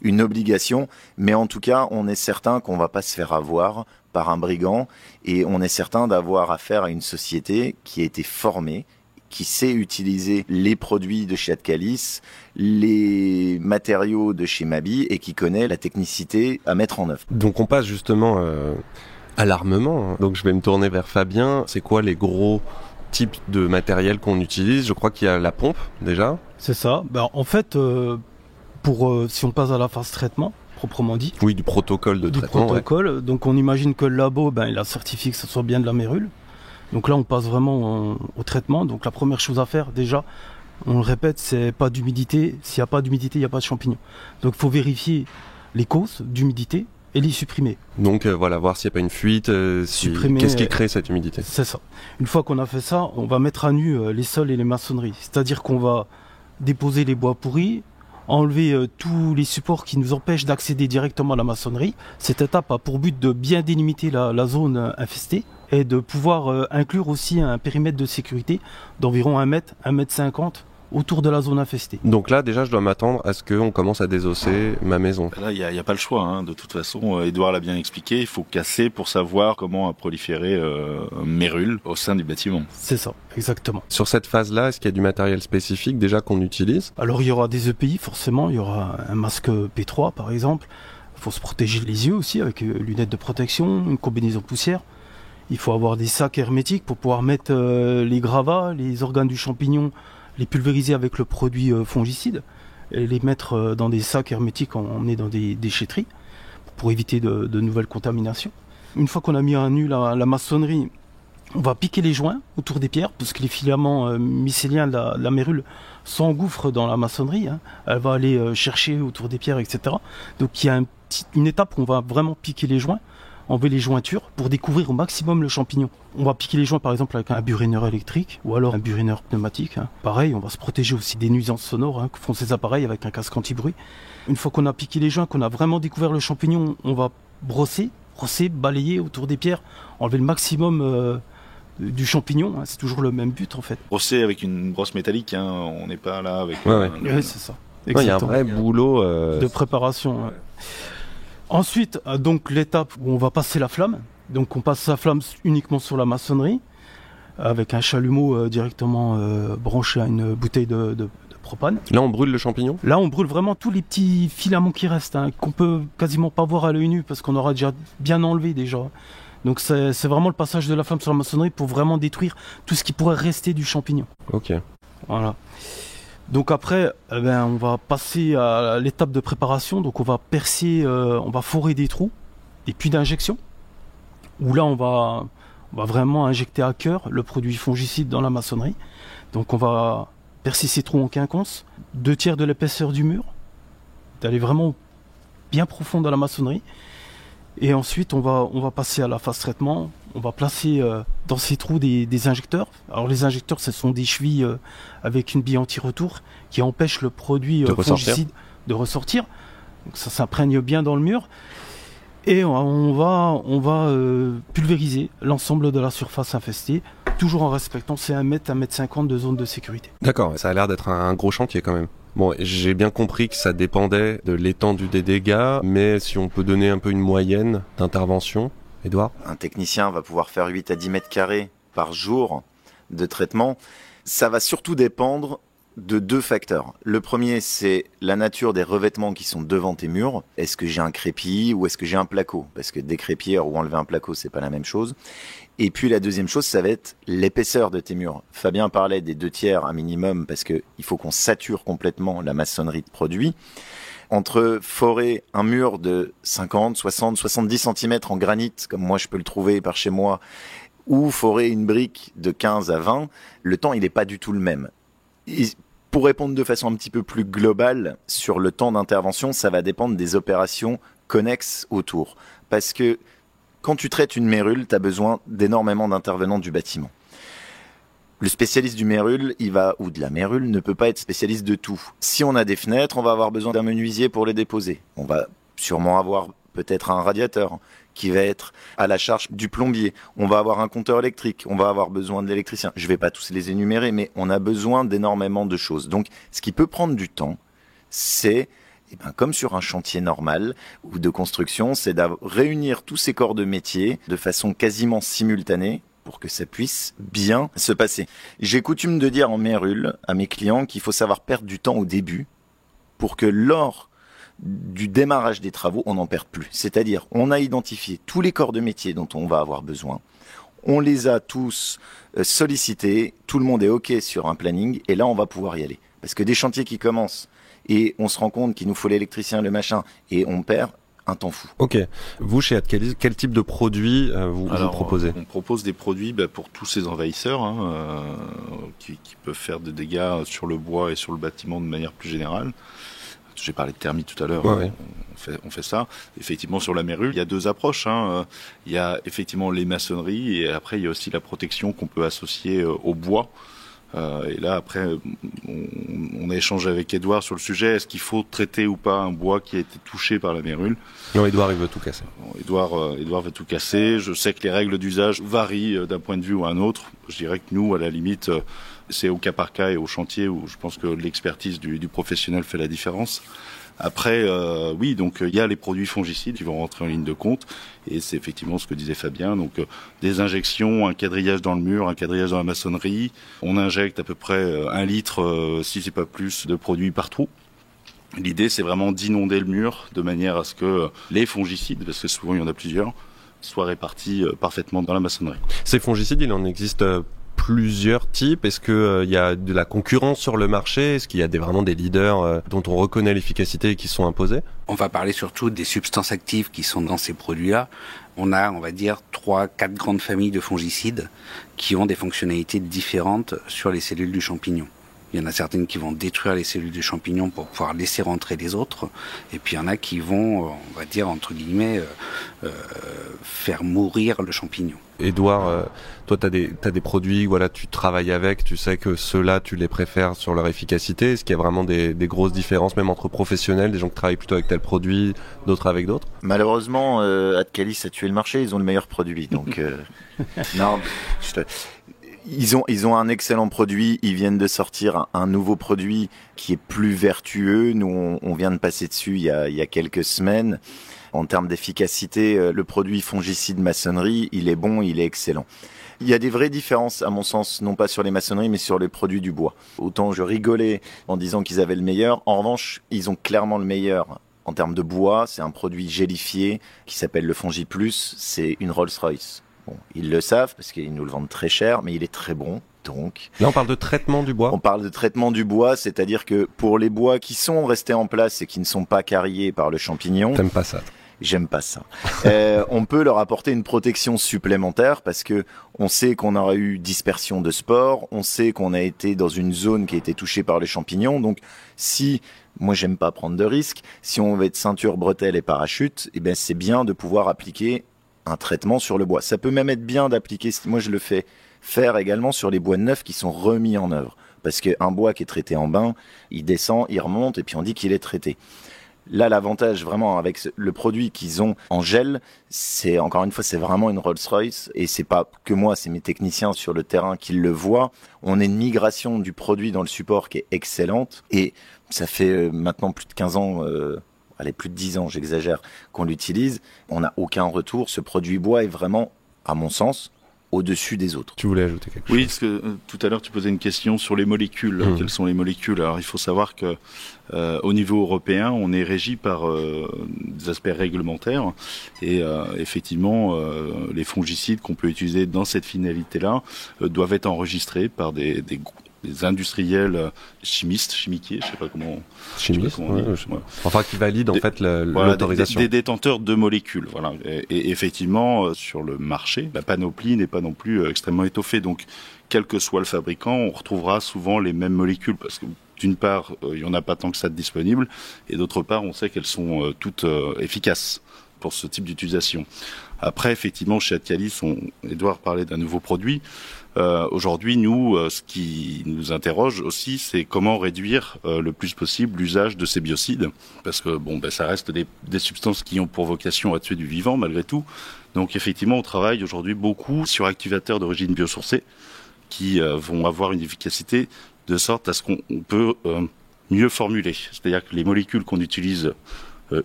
une obligation, mais en tout cas, on est certain qu'on va pas se faire avoir par un brigand, et on est certain d'avoir affaire à une société qui a été formée, qui sait utiliser les produits de chez Adcalis, les matériaux de chez Mabi et qui connaît la technicité à mettre en œuvre. Donc on passe justement à l'armement. Donc je vais me tourner vers Fabien. C'est quoi les gros types de matériel qu'on utilise ? Je crois qu'il y a la pompe déjà. C'est ça. En fait, si on passe à la phase traitement, proprement dit. Oui, du protocole de traitement. Ouais. Donc on imagine que le labo, il a certifié que ce soit bien de la mérule. Donc là, on passe vraiment au traitement. Donc la première chose à faire, déjà, on le répète, c'est pas d'humidité. S'il n'y a pas d'humidité, il n'y a pas de champignons. Donc il faut vérifier les causes d'humidité et les supprimer. Donc voir s'il n'y a pas une fuite, qu'est-ce qui crée cette humidité ? C'est ça. Une fois qu'on a fait ça, on va mettre à nu les sols et les maçonneries. C'est-à-dire qu'on va déposer les bois pourris, enlever tous les supports qui nous empêchent d'accéder directement à la maçonnerie. Cette étape a pour but de bien délimiter la zone infestée et de pouvoir inclure aussi un périmètre de sécurité d'environ 1 mètre, 1,50 m autour de la zone infestée. Donc là, déjà, je dois m'attendre à ce qu'on commence à désosser ma maison. Là, il y a pas le choix. De toute façon, Édouard l'a bien expliqué, il faut casser pour savoir comment a proliféré mérule au sein du bâtiment. C'est ça, exactement. Sur cette phase-là, est-ce qu'il y a du matériel spécifique déjà qu'on utilise ? Alors, il y aura des EPI, forcément. Il y aura un masque P3, par exemple. Il faut se protéger les yeux aussi avec lunettes de protection, une combinaison poussière. Il faut avoir des sacs hermétiques pour pouvoir mettre les gravats, les organes du champignon, les pulvériser avec le produit fongicide et les mettre dans des sacs hermétiques emmenés dans des déchetteries pour éviter de nouvelles contaminations. Une fois qu'on a mis à nu la maçonnerie, on va piquer les joints autour des pierres parce que les filaments mycéliens de la mérule s'engouffrent dans la maçonnerie. Elle va aller chercher autour des pierres, etc. Donc il y a une étape où on va vraiment piquer les joints, enlever les jointures pour découvrir au maximum le champignon. On va piquer les joints par exemple avec un burineur électrique ou alors un burineur pneumatique. Pareil, on va se protéger aussi des nuisances sonores que font ces appareils avec un casque anti-bruit. Une fois qu'on a piqué les joints, qu'on a vraiment découvert le champignon, on va brosser, balayer autour des pierres, enlever le maximum du champignon. C'est toujours le même but en fait. Brosser avec une brosse métallique, on n'est pas là avec... Oui, c'est ça. Il y a un vrai boulot de préparation. Ouais. Ensuite, donc l'étape où on va passer la flamme. Donc on passe la flamme uniquement sur la maçonnerie, avec un chalumeau directement branché à une bouteille de propane. Là on brûle le champignon ? Là on brûle vraiment tous les petits filaments qui restent, qu'on peut quasiment pas voir à l'œil nu parce qu'on aura déjà bien enlevé déjà. Donc c'est vraiment le passage de la flamme sur la maçonnerie pour vraiment détruire tout ce qui pourrait rester du champignon. Ok. Voilà. Donc après, on va passer à l'étape de préparation. Donc on va percer, on va forer des trous, des puits d'injection, où là on va vraiment injecter à cœur le produit fongicide dans la maçonnerie. Donc on va percer ces trous en quinconce, 2/3 de l'épaisseur du mur, d'aller vraiment bien profond dans la maçonnerie. Et ensuite on va passer à la phase traitement. On va placer dans ces trous des injecteurs. Alors les injecteurs, ce sont des chevilles avec une bille anti-retour qui empêche le produit fongicide de ressortir. Donc ça s'imprègne bien dans le mur. Et on va pulvériser l'ensemble de la surface infestée, toujours en respectant ces 1 mètre, 1,50 m de zone de sécurité. D'accord, ça a l'air d'être un gros chantier quand même. Bon, j'ai bien compris que ça dépendait de l'étendue des dégâts, mais si on peut donner un peu une moyenne d'intervention, Édouard ? Un technicien va pouvoir faire 8 à 10 mètres carrés par jour de traitement. Ça va surtout dépendre de 2 facteurs. Le premier, c'est la nature des revêtements qui sont devant tes murs. Est-ce que j'ai un crépi ou est-ce que j'ai un placo ? Parce que décrépir ou enlever un placo, c'est pas la même chose. Et puis la deuxième chose, ça va être l'épaisseur de tes murs. Fabien parlait des 2/3 un minimum parce que il faut qu'on sature complètement la maçonnerie de produit. entre forer un mur de 50, 60, 70 cm en granit, comme moi je peux le trouver par chez moi, ou forer une brique de 15 à 20, le temps il n'est pas du tout le même. Et pour répondre de façon un petit peu plus globale sur le temps d'intervention, ça va dépendre des opérations connexes autour. Parce que quand tu traites une mérule, tu as besoin d'énormément d'intervenants du bâtiment. Le spécialiste du mérule, ou de la mérule, ne peut pas être spécialiste de tout. Si on a des fenêtres, on va avoir besoin d'un menuisier pour les déposer. On va sûrement avoir peut-être un radiateur qui va être à la charge du plombier. On va avoir un compteur électrique. On va avoir besoin de l'électricien. Je ne vais pas tous les énumérer, mais on a besoin d'énormément de choses. Donc, ce qui peut prendre du temps, c'est, comme sur un chantier normal ou de construction, c'est de réunir tous ces corps de métier de façon quasiment simultanée pour que ça puisse bien se passer. J'ai coutume de dire en mérule à mes clients qu'il faut savoir perdre du temps au début pour que lors du démarrage des travaux, on n'en perde plus. C'est-à-dire, on a identifié tous les corps de métier dont on va avoir besoin. On les a tous sollicités. Tout le monde est OK sur un planning. Et là, on va pouvoir y aller. Parce que des chantiers qui commencent et on se rend compte qu'il nous faut l'électricien, le machin, et on perd un temps fou. Ok. Vous, chez Adcalis, quel type de produits vous proposez ? On propose des produits pour tous ces envahisseurs qui peuvent faire des dégâts sur le bois et sur le bâtiment de manière plus générale. J'ai parlé de thermie tout à l'heure, ouais. On fait ça. Effectivement, sur la mérule, il y a deux approches. Il y a effectivement les maçonneries et après, il y a aussi la protection qu'on peut associer au bois. Et là, après, on a échangé avec Édouard sur le sujet. Est-ce qu'il faut traiter ou pas un bois qui a été touché par la mérule ? Non, Édouard, il veut tout casser. Édouard veut tout casser. Je sais que les règles d'usage varient d'un point de vue ou à un autre. Je dirais que nous, à la limite, c'est au cas par cas et au chantier où je pense que l'expertise du professionnel fait la différence. Après, oui, donc il y a les produits fongicides qui vont rentrer en ligne de compte et c'est effectivement ce que disait Fabien. Donc des injections, un quadrillage dans le mur, un quadrillage dans la maçonnerie. On injecte à peu près 1 litre, si c'est pas plus, de produits par trou. L'idée, c'est vraiment d'inonder le mur de manière à ce que les fongicides, parce que souvent il y en a plusieurs, soient répartis parfaitement dans la maçonnerie. Ces fongicides, il en existe plusieurs types. Est-ce qu'il y a de la concurrence sur le marché ? Est-ce qu'il y a vraiment des leaders dont on reconnaît l'efficacité et qui sont imposés ? On va parler surtout des substances actives qui sont dans ces produits-là. On a, on va dire, 3-4 grandes familles de fongicides qui ont des fonctionnalités différentes sur les cellules du champignon. Il y en a certaines qui vont détruire les cellules du champignon pour pouvoir laisser rentrer les autres. Et puis il y en a qui vont, on va dire, entre guillemets, faire mourir le champignon. Édouard, toi, t'as des produits, voilà, tu travailles avec, tu sais que ceux-là, tu les préfères sur leur efficacité. Est-ce qu'il y a vraiment des grosses différences, même entre professionnels, des gens qui travaillent plutôt avec tel produit, d'autres avec d'autres ? Malheureusement, Adcalis a tué le marché, ils ont le meilleur produit. Donc, non, Ils ont un excellent produit, ils viennent de sortir un nouveau produit qui est plus vertueux. Nous, on vient de passer dessus il y a quelques semaines. En termes d'efficacité, le produit fongicide maçonnerie, il est bon, il est excellent. Il y a des vraies différences, à mon sens, non pas sur les maçonneries, mais sur les produits du bois. Autant je rigolais en disant qu'ils avaient le meilleur. En revanche, ils ont clairement le meilleur. En termes de bois, c'est un produit gélifié qui s'appelle le FongiPlus. C'est une Rolls-Royce. Bon, ils le savent parce qu'ils nous le vendent très cher, mais il est très bon. Donc, là, on parle de traitement du bois. On parle de traitement du bois, c'est-à-dire que pour les bois qui sont restés en place et qui ne sont pas carriés par le champignon. T'aimes pas ça? J'aime pas ça. On peut leur apporter une protection supplémentaire parce que on sait qu'on aurait eu dispersion de spores, on sait qu'on a été dans une zone qui a été touchée par les champignons. Donc, moi j'aime pas prendre de risques, si on veut être ceinture, bretelles et parachute, eh ben c'est bien de pouvoir appliquer un traitement sur le bois. Ça peut même être bien d'appliquer, moi je le fais faire également sur les bois neufs qui sont remis en œuvre. Parce qu'un bois qui est traité en bain, il descend, il remonte et puis on dit qu'il est traité. Là, l'avantage vraiment avec le produit qu'ils ont en gel, c'est encore une fois, c'est vraiment une Rolls-Royce et c'est pas que moi, c'est mes techniciens sur le terrain qui le voient. On a une migration du produit dans le support qui est excellente et ça fait maintenant plus de 15 ans, plus de 10 ans, j'exagère, qu'on l'utilise. On n'a aucun retour. Ce produit bois est vraiment, à mon sens, au-dessus des autres. Tu voulais ajouter quelque chose? Oui, parce que tout à l'heure tu posais une question sur les molécules. Quelles sont les molécules? Alors il faut savoir que au niveau européen, on est régi par des aspects réglementaires et effectivement, les fongicides qu'on peut utiliser dans cette finalité-là doivent être enregistrés par des des industriels chimiquiers, je sais pas comment. Chimistes, on dit. Enfin, qui valident en fait l'autorisation. Des détenteurs de molécules, voilà. Et effectivement, sur le marché, la panoplie n'est pas non plus extrêmement étoffée. Donc, quel que soit le fabricant, on retrouvera souvent les mêmes molécules parce que d'une part, il n'y en a pas tant que ça de disponible, et d'autre part, on sait qu'elles sont toutes efficaces pour ce type d'utilisation. Après, effectivement, chez Adcalis, Édouard parlait d'un nouveau produit. Aujourd'hui, nous, ce qui nous interroge aussi, c'est comment réduire le plus possible l'usage de ces biocides, parce que ça reste des substances qui ont pour vocation à tuer du vivant malgré tout. Donc, effectivement, on travaille aujourd'hui beaucoup sur activateurs d'origine biosourcée qui vont avoir une efficacité de sorte à ce qu'on peut mieux formuler. C'est-à-dire que les molécules qu'on utilise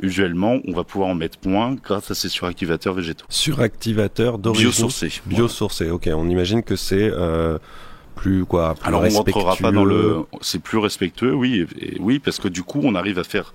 usuellement, on va pouvoir en mettre moins grâce à ces suractivateurs végétaux. Suractivateurs d'origine biosourcés. Ok, on imagine que c'est plus Alors respectueux. On rentrera pas c'est plus respectueux, oui, parce que du coup, on arrive à faire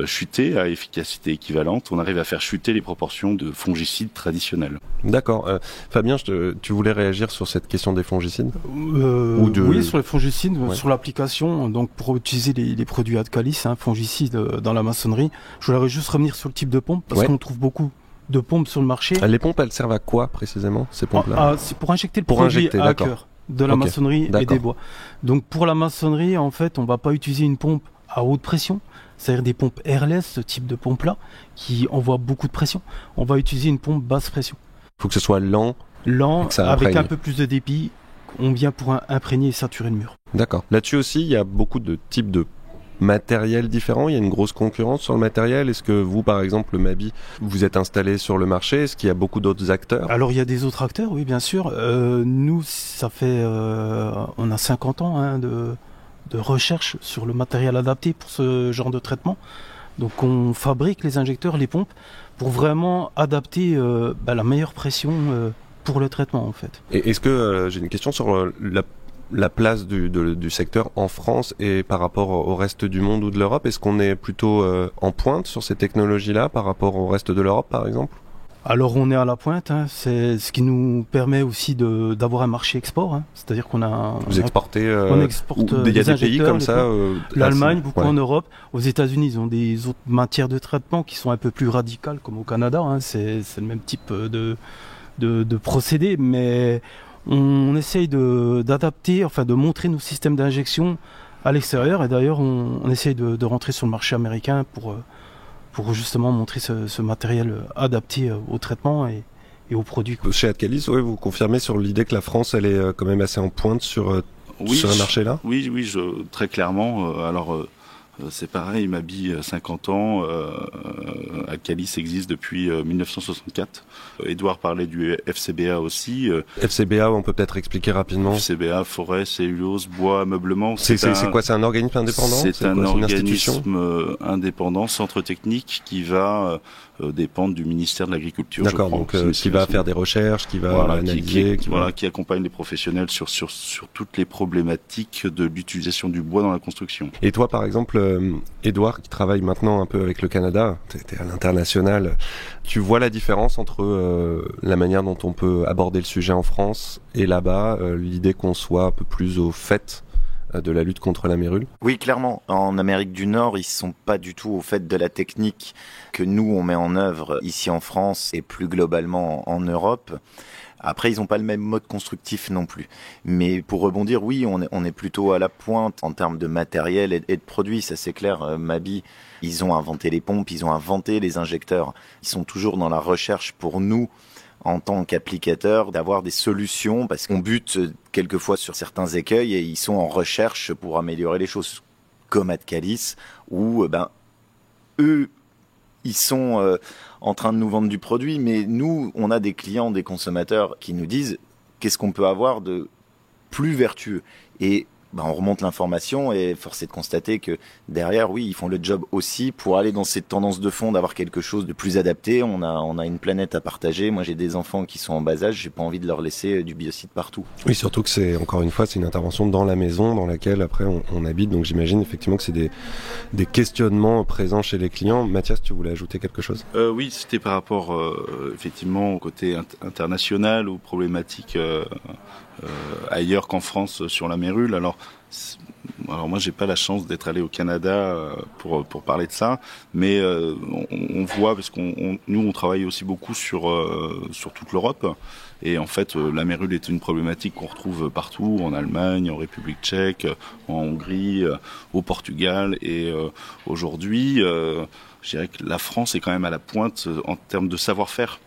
chuter à efficacité équivalente, on arrive à faire chuter les proportions de fongicides traditionnels. D'accord. Fabien, tu voulais réagir sur cette question des fongicides Oui, sur les fongicides, ouais. Sur l'application, donc pour utiliser les produits Adcalis, fongicides dans la maçonnerie. Je voudrais juste revenir sur le type de pompe, parce qu'on trouve beaucoup de pompes sur le marché. Les pompes, elles servent à quoi précisément, ces pompes-là? C'est pour injecter le produit à cœur de la maçonnerie et des bois. Donc pour la maçonnerie, en fait, on va pas utiliser une pompe à haute pression, c'est-à-dire des pompes airless, ce type de pompe-là, qui envoie beaucoup de pression. On va utiliser une pompe basse pression. Il faut que ce soit lent avec un peu plus de débit. On vient pour imprégner et saturer le mur. D'accord. Là-dessus aussi, il y a beaucoup de types de matériel différents. Il y a une grosse concurrence sur le matériel. Est-ce que vous, par exemple, le Mabi, vous êtes installé sur le marché? Est-ce qu'il y a beaucoup d'autres acteurs? Alors, il y a des autres acteurs, oui, bien sûr. Nous, ça fait... on a 50 ans de recherche sur le matériel adapté pour ce genre de traitement. Donc, on fabrique les injecteurs, les pompes, pour vraiment adapter la meilleure pression pour le traitement, en fait. Et est-ce que, j'ai une question sur la place du secteur en France et par rapport au reste du monde ou de l'Europe. Est-ce qu'on est plutôt en pointe sur ces technologies-là par rapport au reste de l'Europe, par exemple? Alors on est à la pointe, c'est ce qui nous permet aussi d'avoir un marché export. C'est-à-dire qu'on a... Vous exportez on exporte il y a des pays comme ça l'Allemagne, beaucoup en Europe. Aux États-Unis, ils ont des autres matières de traitement qui sont un peu plus radicales, comme au Canada. C'est le même type de procédé, mais on essaye d'adapter, de montrer nos systèmes d'injection à l'extérieur. Et d'ailleurs, on essaye de rentrer sur le marché américain pour justement montrer ce matériel adapté au traitement et aux produits. Chez Adcalis, vous confirmez sur l'idée que la France, elle est quand même assez en pointe sur un marché-là? Oui, très clairement. C'est pareil, Mabi, 50 ans, Adcalis existe depuis 1964. Édouard parlait du FCBA aussi. FCBA, on peut peut-être expliquer rapidement. FCBA, forêt, cellulose, bois, ameublement. C'est quoi? C'est un organisme indépendant? C'est un organisme indépendant, centre technique, qui va dépendre du ministère de l'Agriculture. D'accord, donc qui va faire des recherches, qui va analyser, qui accompagne les professionnels sur toutes les problématiques de l'utilisation du bois dans la construction. Et toi, par exemple, Édouard, qui travaille maintenant un peu avec le Canada, t'es à l'international, tu vois la différence entre la manière dont on peut aborder le sujet en France et là-bas, l'idée qu'on soit un peu plus au fait de la lutte contre la mérule? Oui, clairement. En Amérique du Nord, ils sont pas du tout au fait de la technique que nous, on met en œuvre ici en France et plus globalement en Europe. Après, ils n'ont pas le même mode constructif non plus. Mais pour rebondir, oui, on est plutôt à la pointe en termes de matériel et de produits, ça c'est clair. Mabi, ils ont inventé les pompes, ils ont inventé les injecteurs. Ils sont toujours dans la recherche pour nous, en tant qu'applicateur, d'avoir des solutions, parce qu'on bute quelquefois sur certains écueils et ils sont en recherche pour améliorer les choses, comme Adcalis, où eux, ils sont en train de nous vendre du produit, mais nous, on a des clients, des consommateurs qui nous disent qu'est-ce qu'on peut avoir de plus vertueux. Et on remonte l'information et force est de constater que derrière, oui, ils font le job aussi pour aller dans cette tendance de fond d'avoir quelque chose de plus adapté. On a une planète à partager. Moi, j'ai des enfants qui sont en bas âge. J'ai pas envie de leur laisser du biocide partout. Oui, surtout que c'est une intervention dans la maison dans laquelle après on habite. Donc j'imagine effectivement que c'est des questionnements présents chez les clients. Mathias, tu voulais ajouter quelque chose? Oui, c'était par rapport effectivement au côté international, aux problématiques ailleurs qu'en France sur la mérule. Alors Alors moi, j'ai pas la chance d'être allé au Canada pour parler de ça, mais on voit, parce nous on travaille aussi beaucoup sur toute l'Europe, et en fait la mérule est une problématique qu'on retrouve partout, en Allemagne, en République tchèque, en Hongrie, au Portugal, et aujourd'hui, je dirais que la France est quand même à la pointe en termes de savoir-faire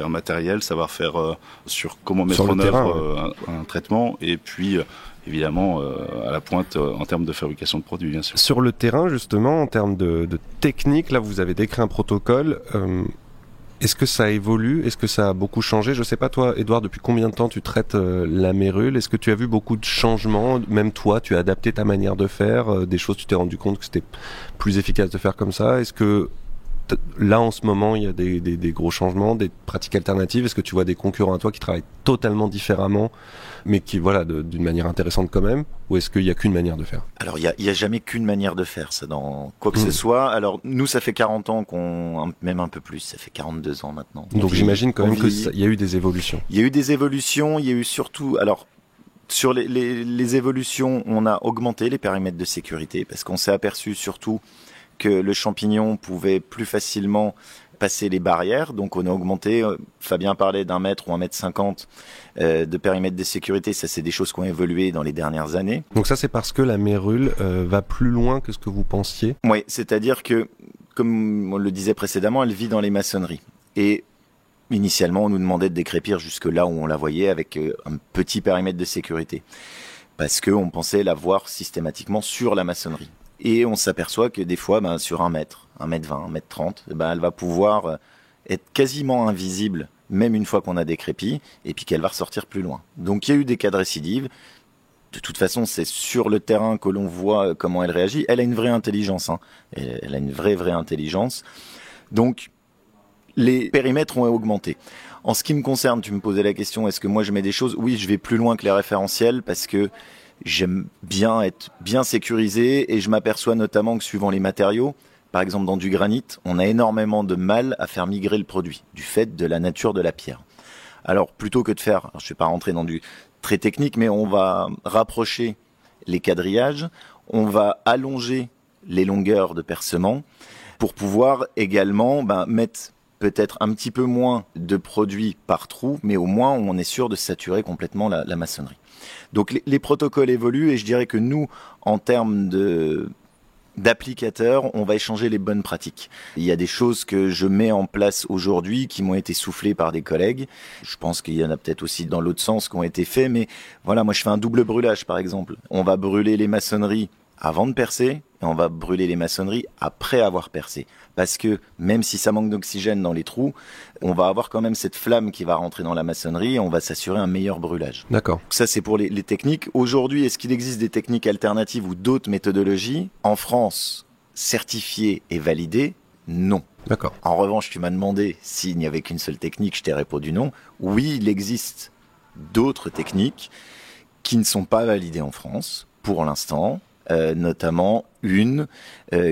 matériel, savoir-faire sur comment mettre en œuvre un traitement, et puis évidemment à la pointe en termes de fabrication de produits, bien sûr. Sur le terrain, justement, en termes de technique, là, vous avez décrit un protocole. Est-ce que ça évolue ? Est-ce que ça a beaucoup changé ? Je sais pas, toi, Édouard, depuis combien de temps tu traites la mérule ? Est-ce que tu as vu beaucoup de changements ? Même toi, tu as adapté ta manière de faire, des choses, tu t'es rendu compte que c'était plus efficace de faire comme ça ? Est-ce que là, en ce moment, il y a des gros changements, des pratiques alternatives ? Est-ce que tu vois des concurrents à toi qui travaillent totalement différemment, mais qui, voilà, d'une manière intéressante quand même ? Ou est-ce qu'il n'y a qu'une manière de faire ? Alors, il y a jamais qu'une manière de faire, ça, dans quoi que ce soit. Alors, nous, ça fait 40 ans même un peu plus, ça fait 42 ans maintenant. Donc, j'imagine quand même qu'il y a eu des évolutions. Il y a eu des évolutions, il y a eu surtout... Alors, sur les évolutions, on a augmenté les périmètres de sécurité, parce qu'on s'est aperçu surtout que le champignon pouvait plus facilement passer les barrières. Donc on a augmenté, Fabien parlait d'1 mètre ou 1,50 m de périmètre de sécurité. Ça, c'est des choses qui ont évolué dans les dernières années. Donc ça, c'est parce que la mérule va plus loin que ce que vous pensiez ? Oui, c'est-à-dire que, comme on le disait précédemment, elle vit dans les maçonneries. Et initialement, on nous demandait de décrépir jusque là où on la voyait, avec un petit périmètre de sécurité. Parce qu'on pensait la voir systématiquement sur la maçonnerie. Et on s'aperçoit que des fois, sur 1 mètre, 1,20 m, 1,30 m, elle va pouvoir être quasiment invisible, même une fois qu'on a décrépi, et puis qu'elle va ressortir plus loin. Donc il y a eu des cas de récidive. De toute façon, c'est sur le terrain que l'on voit comment elle réagit. Elle a une vraie intelligence, hein. Elle a une vraie intelligence. Donc, les périmètres ont augmenté. En ce qui me concerne, tu me posais la question, est-ce que moi je mets des choses ? Oui, je vais plus loin que les référentiels, parce que j'aime bien être bien sécurisé, et je m'aperçois notamment que suivant les matériaux, par exemple dans du granit, on a énormément de mal à faire migrer le produit, du fait de la nature de la pierre. Alors plutôt que de faire, je ne vais pas rentrer dans du très technique, mais on va rapprocher les quadrillages, on va allonger les longueurs de percement pour pouvoir également mettre peut-être un petit peu moins de produits par trou, mais au moins on est sûr de saturer complètement la maçonnerie. Donc les protocoles évoluent, et je dirais que nous, en termes d'applicateurs, on va échanger les bonnes pratiques. Il y a des choses que je mets en place aujourd'hui qui m'ont été soufflées par des collègues. Je pense qu'il y en a peut-être aussi dans l'autre sens qui ont été faits, mais voilà, moi je fais un double brûlage par exemple. On va brûler les maçonneries avant de percer, et on va brûler les maçonneries après avoir percé. Parce que même si ça manque d'oxygène dans les trous, on va avoir quand même cette flamme qui va rentrer dans la maçonnerie, et on va s'assurer un meilleur brûlage. D'accord. Ça, c'est pour les techniques. Aujourd'hui, est-ce qu'il existe des techniques alternatives ou d'autres méthodologies ? En France, certifiées et validées, non. D'accord. En revanche, tu m'as demandé s'il n'y avait qu'une seule technique, je t'ai répondu non. Oui, il existe d'autres techniques qui ne sont pas validées en France, pour l'instant. Notamment une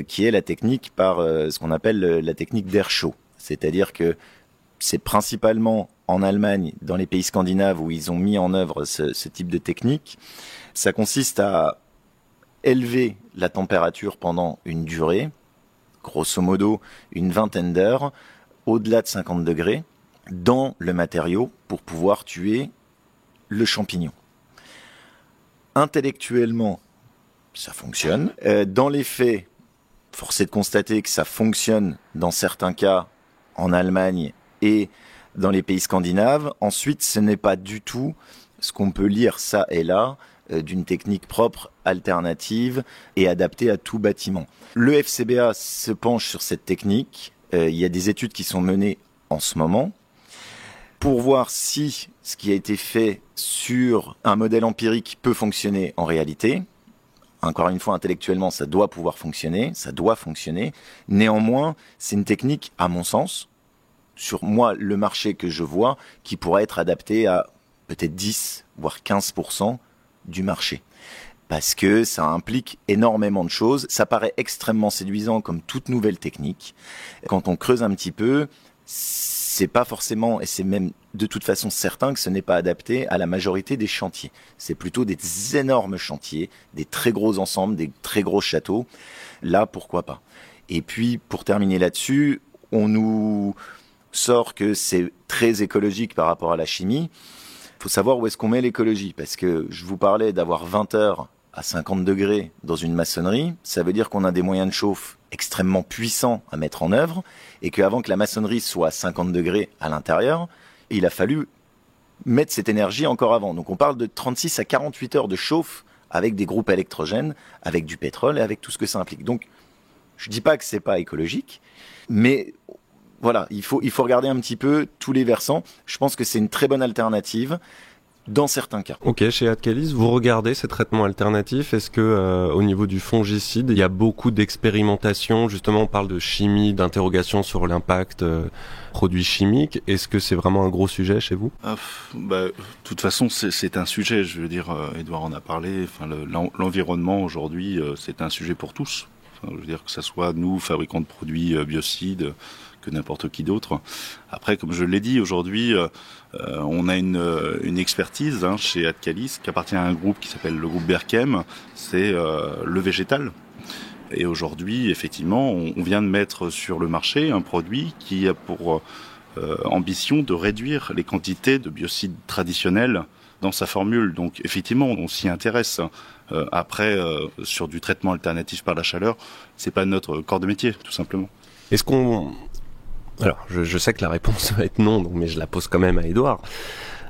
qui est la technique par ce qu'on appelle la technique d'air chaud. C'est-à-dire que c'est principalement en Allemagne, dans les pays scandinaves, où ils ont mis en œuvre ce type de technique. Ça consiste à élever la température pendant une durée, grosso modo une vingtaine d'heures, au-delà de 50 degrés, dans le matériau pour pouvoir tuer le champignon. Intellectuellement, ça fonctionne. Dans les faits, force est de constater que ça fonctionne dans certains cas en Allemagne et dans les pays scandinaves. Ensuite, ce n'est pas du tout ce qu'on peut lire ça et là d'une technique propre, alternative et adaptée à tout bâtiment. Le FCBA se penche sur cette technique. Il y a des études qui sont menées en ce moment pour voir si ce qui a été fait sur un modèle empirique peut fonctionner en réalité. Encore une fois, intellectuellement, ça doit pouvoir fonctionner, ça doit fonctionner. Néanmoins, c'est une technique, à mon sens, sur moi, le marché que je vois, qui pourrait être adapté à peut-être 10, voire 15% du marché. Parce que ça implique énormément de choses. Ça paraît extrêmement séduisant comme toute nouvelle technique. Quand on creuse un petit peu, c'est pas forcément, et c'est même de toute façon certain que ce n'est pas adapté à la majorité des chantiers. C'est plutôt des énormes chantiers, des très gros ensembles, des très gros châteaux. Là, pourquoi pas. Et puis, pour terminer là-dessus, on nous sort que c'est très écologique par rapport à la chimie. Il faut savoir où est-ce qu'on met l'écologie, parce que je vous parlais d'avoir 20 heures à 50 degrés dans une maçonnerie, ça veut dire qu'on a des moyens de chauffe extrêmement puissants à mettre en œuvre, et qu'avant que la maçonnerie soit à 50 degrés à l'intérieur, il a fallu mettre cette énergie encore avant. Donc on parle de 36 à 48 heures de chauffe avec des groupes électrogènes, avec du pétrole et avec tout ce que ça implique. Donc je dis pas que c'est pas écologique, mais voilà, il faut regarder un petit peu tous les versants. Je pense que c'est une très bonne alternative dans certains cas. Ok, chez Adcalis, vous regardez ces traitements alternatifs. Est-ce que au niveau du fongicide, il y a beaucoup d'expérimentation? Justement, on parle de chimie, d'interrogation sur l'impact produits chimiques. Est-ce que c'est vraiment un gros sujet chez vous? De toute façon, c'est un sujet. Je veux dire, Edouard en a parlé. Enfin, l'environnement aujourd'hui, c'est un sujet pour tous. Enfin, je veux dire que ça soit nous, fabricants de produits biocides, que n'importe qui d'autre. Après, comme je l'ai dit, aujourd'hui, on a une expertise chez Adcalis qui appartient à un groupe qui s'appelle le groupe Berchem, c'est le végétal. Et aujourd'hui, effectivement, on vient de mettre sur le marché un produit qui a pour ambition de réduire les quantités de biocides traditionnels dans sa formule. Donc effectivement, on s'y intéresse. Après, sur du traitement alternatif par la chaleur, c'est pas notre corps de métier, tout simplement. Est-ce qu'on... Alors, je sais que la réponse va être non, mais je la pose quand même à Édouard.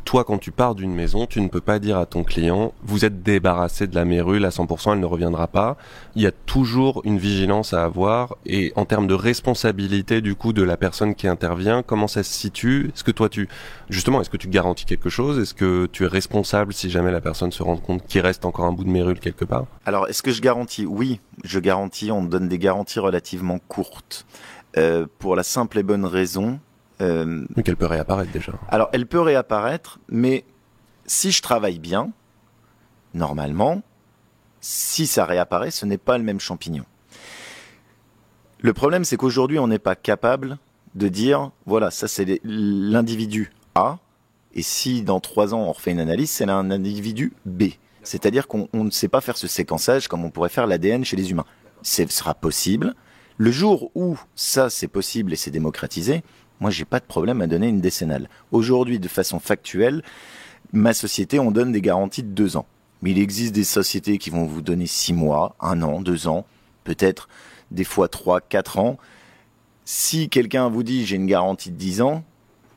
Toi, quand tu pars d'une maison, tu ne peux pas dire à ton client « Vous êtes débarrassé de la mérule à 100%, elle ne reviendra pas ». Il y a toujours une vigilance à avoir. Et en termes de responsabilité, du coup, de la personne qui intervient, comment ça se situe? Est-ce que toi, est-ce que tu garantis quelque chose? Est-ce que tu es responsable si jamais la personne se rend compte qu'il reste encore un bout de mérule quelque part? Alors, est-ce que je garantis? Oui, je garantis. On donne des garanties relativement courtes. Pour la simple et bonne raison... Mais qu'elle peut réapparaître déjà. Alors, elle peut réapparaître, mais si je travaille bien, normalement, si ça réapparaît, ce n'est pas le même champignon. Le problème, c'est qu'aujourd'hui, on n'est pas capable de dire, voilà, ça c'est l'individu A, et si dans 3 ans, on refait une analyse, c'est un individu B. C'est-à-dire qu'on ne sait pas faire ce séquençage comme on pourrait faire l'ADN chez les humains. Ce sera possible. Le jour où ça, c'est possible et c'est démocratisé, moi, j'ai pas de problème à donner une décennale. Aujourd'hui, de façon factuelle, ma société, on donne des garanties de 2 ans. Mais il existe des sociétés qui vont vous donner 6 mois, 1 an, 2 ans, peut-être des fois 3, 4 ans. Si quelqu'un vous dit j'ai une garantie de 10 ans,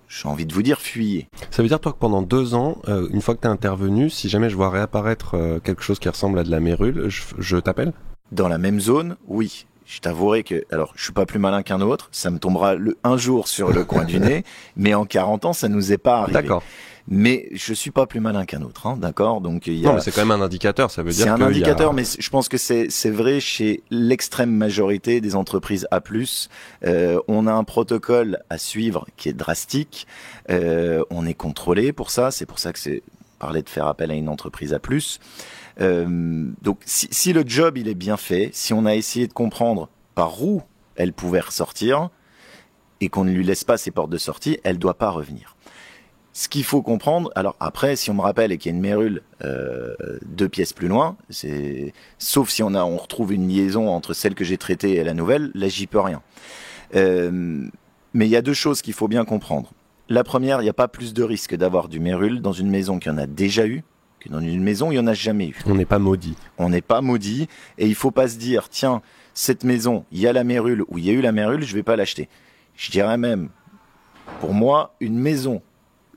j'ai envie de vous dire fuyez. Ça veut dire toi que pendant 2 ans, une fois que tu es intervenu, si jamais je vois réapparaître quelque chose qui ressemble à de la mérule, je t'appelle? Dans la même zone, oui. Je t'avouerai que, alors, je suis pas plus malin qu'un autre, ça me tombera un jour sur le coin du nez, mais en 40 ans, ça nous est pas arrivé. D'accord. Mais je suis pas plus malin qu'un autre, d'accord? Donc, non, mais c'est quand même un indicateur, ça veut dire que... C'est un indicateur, mais je pense que c'est vrai chez l'extrême majorité des entreprises A+. On a un protocole à suivre qui est drastique, on est contrôlé pour ça, c'est pour ça que parlait de faire appel à une entreprise A+. Donc si le job il est bien fait, si on a essayé de comprendre par où elle pouvait ressortir et qu'on ne lui laisse pas ses portes de sortie, elle doit pas revenir. Ce qu'il faut comprendre, alors après si on me rappelle et qu'il y a une mérule 2 pièces plus loin, sauf si on retrouve une liaison entre celle que j'ai traitée et la nouvelle, là j'y peux rien. Mais il y a 2 choses qu'il faut bien comprendre. La première, il n'y a pas plus de risque d'avoir du mérule dans une maison qui en a déjà eu que dans une maison où il n'y en a jamais eu. On n'est pas maudit. On n'est pas maudit, et il faut pas se dire, tiens, cette maison, il y a la mérule, ou il y a eu la mérule, je vais pas l'acheter. Je dirais même, pour moi, une maison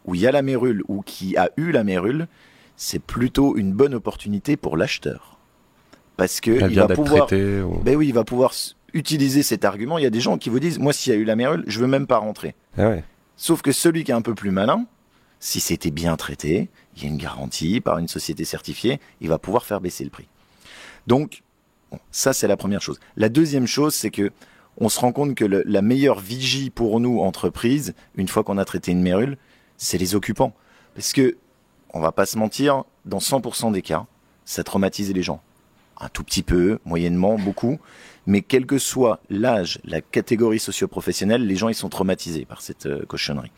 où il y a la mérule, ou qui a eu la mérule, c'est plutôt une bonne opportunité pour l'acheteur. Parce que il va pouvoir, il va pouvoir utiliser cet argument. Il y a des gens qui vous disent, moi, s'il y a eu la mérule, je veux même pas rentrer. Ah ouais. Sauf que celui qui est un peu plus malin, si c'était bien traité, il y a une garantie par une société certifiée, il va pouvoir faire baisser le prix. Donc, bon, ça c'est la première chose. La deuxième chose, c'est que on se rend compte que la meilleure vigie pour nous, entreprises, une fois qu'on a traité une mérule, c'est les occupants. Parce que, on va pas se mentir, dans 100% des cas, ça traumatise les gens. un tout petit peu, moyennement, beaucoup. Mais quel que soit l'âge, la catégorie socio-professionnelle, les gens ils sont traumatisés par cette cochonnerie.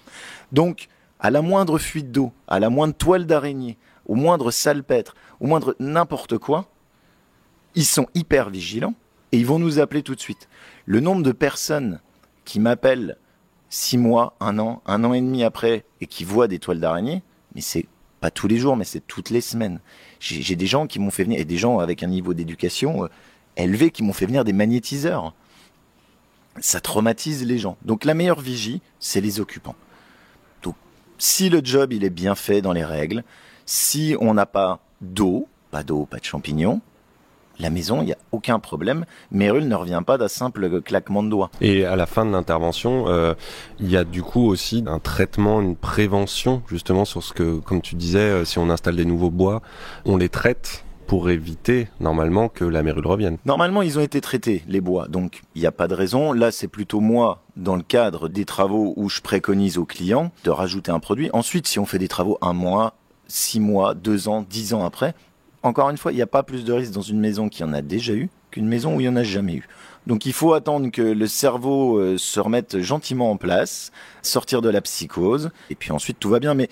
Donc, à la moindre fuite d'eau, à la moindre toile d'araignée, au moindre salpêtre, au moindre n'importe quoi, ils sont hyper vigilants et ils vont nous appeler tout de suite. Le nombre de personnes qui m'appellent 6 mois, 1 an et demi après et qui voient des toiles d'araignée, mais c'est pas tous les jours, mais c'est toutes les semaines. J'ai des gens qui m'ont fait venir, et des gens avec un niveau d'éducation élevé qui m'ont fait venir des magnétiseurs. Ça traumatise les gens. Donc la meilleure vigie, c'est les occupants. Donc si le job il est bien fait dans les règles, si on n'a pas d'eau, pas de champignons, la maison, il n'y a aucun problème. Mérule ne revient pas d'un simple claquement de doigts. Et à la fin de l'intervention, il y a du coup aussi un traitement, une prévention, justement sur ce que, comme tu disais, si on installe des nouveaux bois, on les traite pour éviter, normalement, que la mérule revienne. Normalement, ils ont été traités, les bois, donc il n'y a pas de raison. Là, c'est plutôt moi, dans le cadre des travaux où je préconise aux clients de rajouter un produit. Ensuite, si on fait des travaux 1 mois, 6 mois, 2 ans, 10 ans après, encore une fois, il n'y a pas plus de risque dans une maison qui en a déjà eu qu'une maison où il n'y en a jamais eu. Donc il faut attendre que le cerveau se remette gentiment en place, sortir de la psychose, et puis ensuite tout va bien. Mais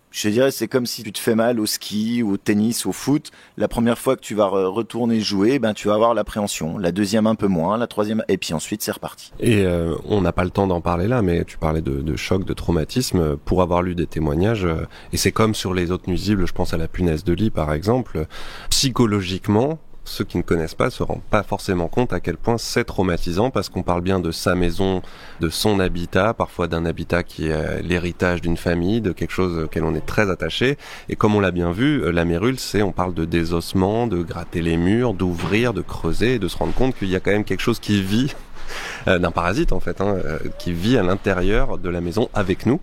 je dirais, c'est comme si tu te fais mal au ski, au tennis, au foot. La première fois que tu vas retourner jouer, tu vas avoir l'appréhension. La deuxième un peu moins, la troisième, et puis ensuite c'est reparti. Et on n'a pas le temps d'en parler là, mais tu parlais de choc, de traumatisme, pour avoir lu des témoignages, et c'est comme sur les autres nuisibles, je pense à la punaise de lit par exemple, psychologiquement, ceux qui ne connaissent pas se rendent pas forcément compte à quel point c'est traumatisant, parce qu'on parle bien de sa maison, de son habitat, parfois d'un habitat qui est l'héritage d'une famille, de quelque chose auquel on est très attaché. Et comme on l'a bien vu, la mérule, on parle de désossement, de gratter les murs, d'ouvrir, de creuser, et de se rendre compte qu'il y a quand même quelque chose qui vit, d'un parasite en fait, qui vit à l'intérieur de la maison avec nous.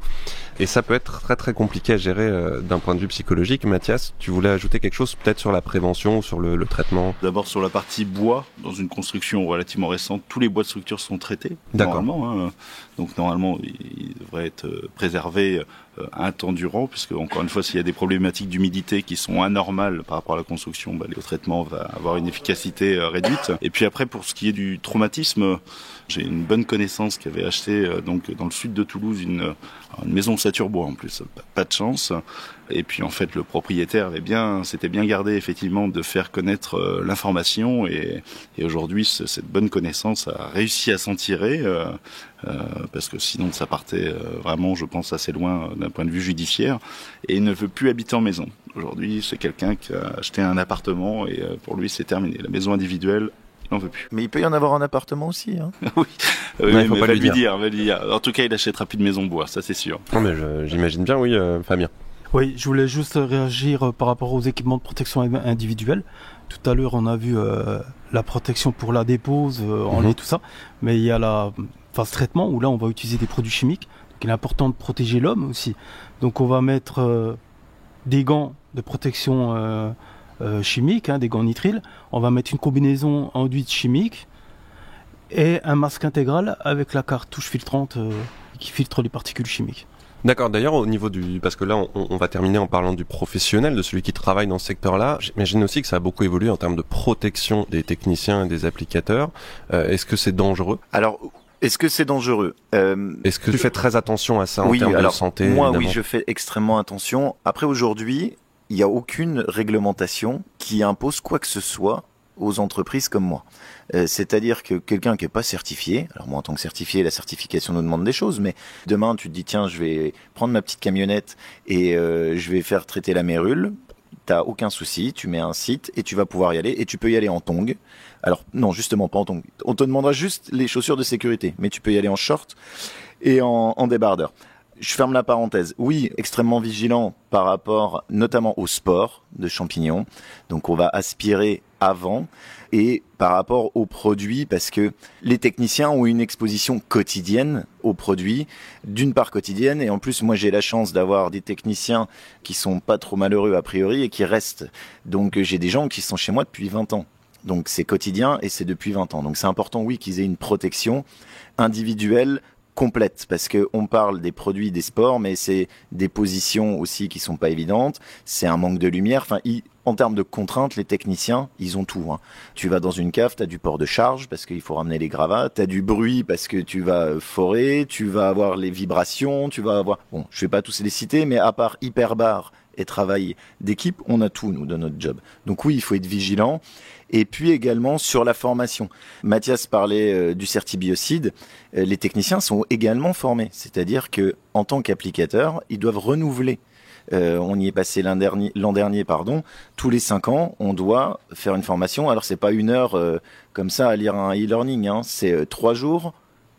Et ça peut être très très compliqué à gérer d'un point de vue psychologique. Mathias, tu voulais ajouter quelque chose peut-être sur la prévention, sur le traitement? D'abord sur la partie bois, dans une construction relativement récente, tous les bois de structure sont traités. D'accord. Normalement, donc normalement, ils devraient être préservés un temps durant, puisque encore une fois, s'il y a des problématiques d'humidité qui sont anormales par rapport à la construction, le traitement va avoir une efficacité réduite. Et puis après, pour ce qui est du traumatisme, j'ai une bonne connaissance qui avait acheté donc dans le sud de Toulouse une maison Saturbois en plus, pas de chance. Et puis en fait le propriétaire s'était bien gardé effectivement de faire connaître l'information, et aujourd'hui cette bonne connaissance a réussi à s'en tirer parce que sinon ça partait vraiment, je pense, assez loin d'un point de vue judiciaire, et il ne veut plus habiter en maison. Aujourd'hui c'est quelqu'un qui a acheté un appartement et pour lui c'est terminé. La maison individuelle, il n'en veut plus. Mais il peut y en avoir en appartement aussi. Oui, il faut pas va lui lui dire. dire. En tout cas, il achètera plus de maison bois, ça c'est sûr. Non mais j'imagine bien, oui, Fabien. Oui, je voulais juste réagir par rapport aux équipements de protection individuelle. Tout à l'heure, on a vu la protection pour la dépose, en lait, tout ça. Mais il y a la phase traitement où là, on va utiliser des produits chimiques. Donc, il est important de protéger l'homme aussi. Donc, on va mettre des gants de protection chimique, des gants nitrile. On va mettre une combinaison enduite chimique et un masque intégral avec la cartouche filtrante qui filtre les particules chimiques. D'accord, d'ailleurs au niveau parce que là on va terminer en parlant du professionnel, de celui qui travaille dans ce secteur-là, j'imagine aussi que ça a beaucoup évolué en termes de protection des techniciens et des applicateurs. Est-ce que c'est dangereux? Alors, est-ce que c'est dangereux? Est-ce que tu fais très attention à ça en Oui, termes alors, de santé? moi évidemment. oui, je fais extrêmement attention. Après aujourd'hui, il n'y a aucune réglementation qui impose quoi que ce soit aux entreprises comme moi. C'est-à-dire que quelqu'un qui est pas certifié, alors moi en tant que certifié, la certification nous demande des choses, mais demain tu te dis tiens, je vais prendre ma petite camionnette et je vais faire traiter la mérule, t'as aucun souci, tu mets un site et tu vas pouvoir y aller, et tu peux y aller en tongs. Alors non, justement pas en tongs, on te demandera juste les chaussures de sécurité, mais tu peux y aller en short et en débardeur. Je ferme la parenthèse. Oui, extrêmement vigilant par rapport notamment au sport de champignons. Donc on va aspirer avant, et par rapport aux produits, parce que les techniciens ont une exposition quotidienne aux produits, d'une part quotidienne, et en plus moi j'ai la chance d'avoir des techniciens qui sont pas trop malheureux a priori et qui restent. Donc j'ai des gens qui sont chez moi depuis 20 ans. Donc c'est quotidien et c'est depuis 20 ans. Donc c'est important, oui, qu'ils aient une protection individuelle complète, parce que on parle des produits des sports, mais c'est des positions aussi qui sont pas évidentes, c'est un manque de lumière, enfin, en termes de contraintes, les techniciens, ils ont tout. Hein. Tu vas dans une cave, t'as du port de charge parce qu'il faut ramener les gravats, t'as du bruit parce que tu vas forer, tu vas avoir les vibrations, tu vas avoir... Bon, je vais pas tous les citer, mais à part Hyperbar et travail d'équipe, on a tout, nous, dans notre job. Donc oui, il faut être vigilant. Et puis également sur la formation. Mathias parlait du certibiocide. Les techniciens sont également formés. C'est-à-dire que en tant qu'applicateurs, ils doivent renouveler. On y est passé l'an dernier, tous les 5 ans, on doit faire une formation. Alors c'est pas 1 heure comme ça à lire un e-learning, hein. C'est 3 jours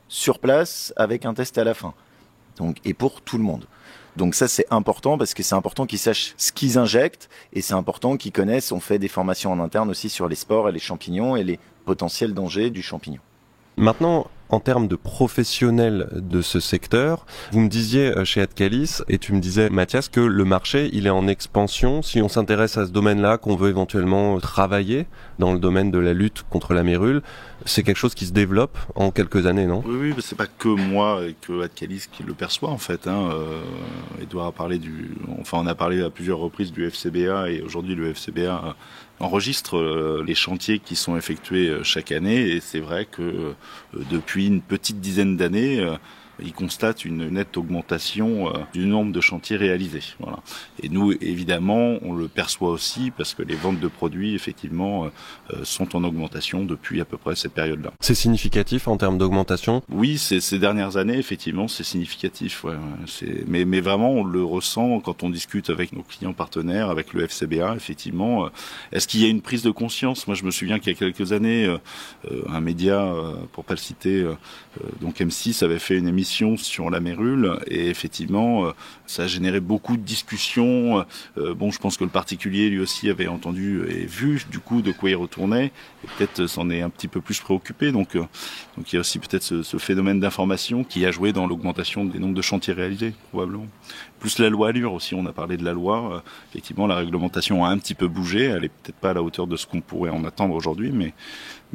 sur place avec un test à la fin. Donc, et pour tout le monde. Donc ça c'est important parce que c'est important qu'ils sachent ce qu'ils injectent et c'est important qu'ils connaissent. On fait des formations en interne aussi sur les spores et les champignons et les potentiels dangers du champignon. Maintenant, en termes de professionnels de ce secteur, vous me disiez chez Adcalis, et tu me disais, Mathias, que le marché, il est en expansion. Si on s'intéresse à ce domaine-là, qu'on veut éventuellement travailler dans le domaine de la lutte contre la mérule, c'est quelque chose qui se développe en quelques années, non ? Oui, c'est pas que moi et que Adcalis qui le perçoit, en fait. Edouard a parlé on a parlé à plusieurs reprises du FCBA, et aujourd'hui le FCBA enregistre les chantiers qui sont effectués chaque année, et c'est vrai que depuis une petite dizaine d'années, il constate une nette augmentation du nombre de chantiers réalisés. Voilà. Et nous, évidemment, on le perçoit aussi parce que les ventes de produits, effectivement, sont en augmentation depuis à peu près cette période-là. C'est significatif en termes d'augmentation ? Oui, ces dernières années, effectivement, c'est significatif. Ouais. Mais vraiment, on le ressent quand on discute avec nos clients partenaires, avec le FCBA, effectivement. Est-ce qu'il y a une prise de conscience ? Moi, je me souviens qu'il y a quelques années, un média, pour pas le citer, donc M6 avait fait une émission sur la mérule, et effectivement ça a généré beaucoup de discussions. Je pense que le particulier lui aussi avait entendu et vu du coup de quoi il retournait, et peut-être s'en est un petit peu plus préoccupé, donc il y a aussi peut-être ce phénomène d'information qui a joué dans l'augmentation des nombres de chantiers réalisés, probablement. Plus la loi Allure aussi, on a parlé de la loi, effectivement la réglementation a un petit peu bougé, elle est peut-être pas à la hauteur de ce qu'on pourrait en attendre aujourd'hui, mais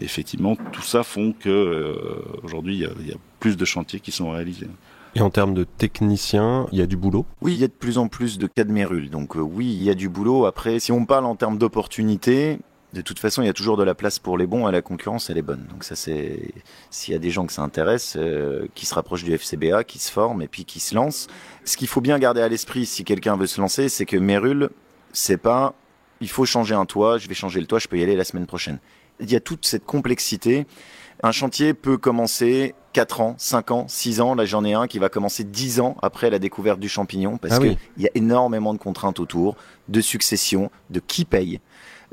effectivement tout ça font que aujourd'hui il y a plus de chantiers qui sont réalisés. Et en termes de techniciens, il y a du boulot ? Oui, il y a de plus en plus de cas de mérule, donc oui, il y a du boulot. Après, si on parle en termes d'opportunités, de toute façon, il y a toujours de la place pour les bons et la concurrence, elle est bonne. Donc ça, c'est s'il y a des gens que ça intéresse, qui se rapprochent du FCBA, qui se forment et puis qui se lancent. Ce qu'il faut bien garder à l'esprit si quelqu'un veut se lancer, c'est que mérule, c'est pas il faut changer un toit, je vais changer le toit, je peux y aller la semaine prochaine. Il y a toute cette complexité. Un chantier peut commencer 4 ans, 5 ans, 6 ans. Là, j'en ai un qui va commencer 10 ans après la découverte du champignon parce que il y a énormément de contraintes autour, de succession, de qui paye,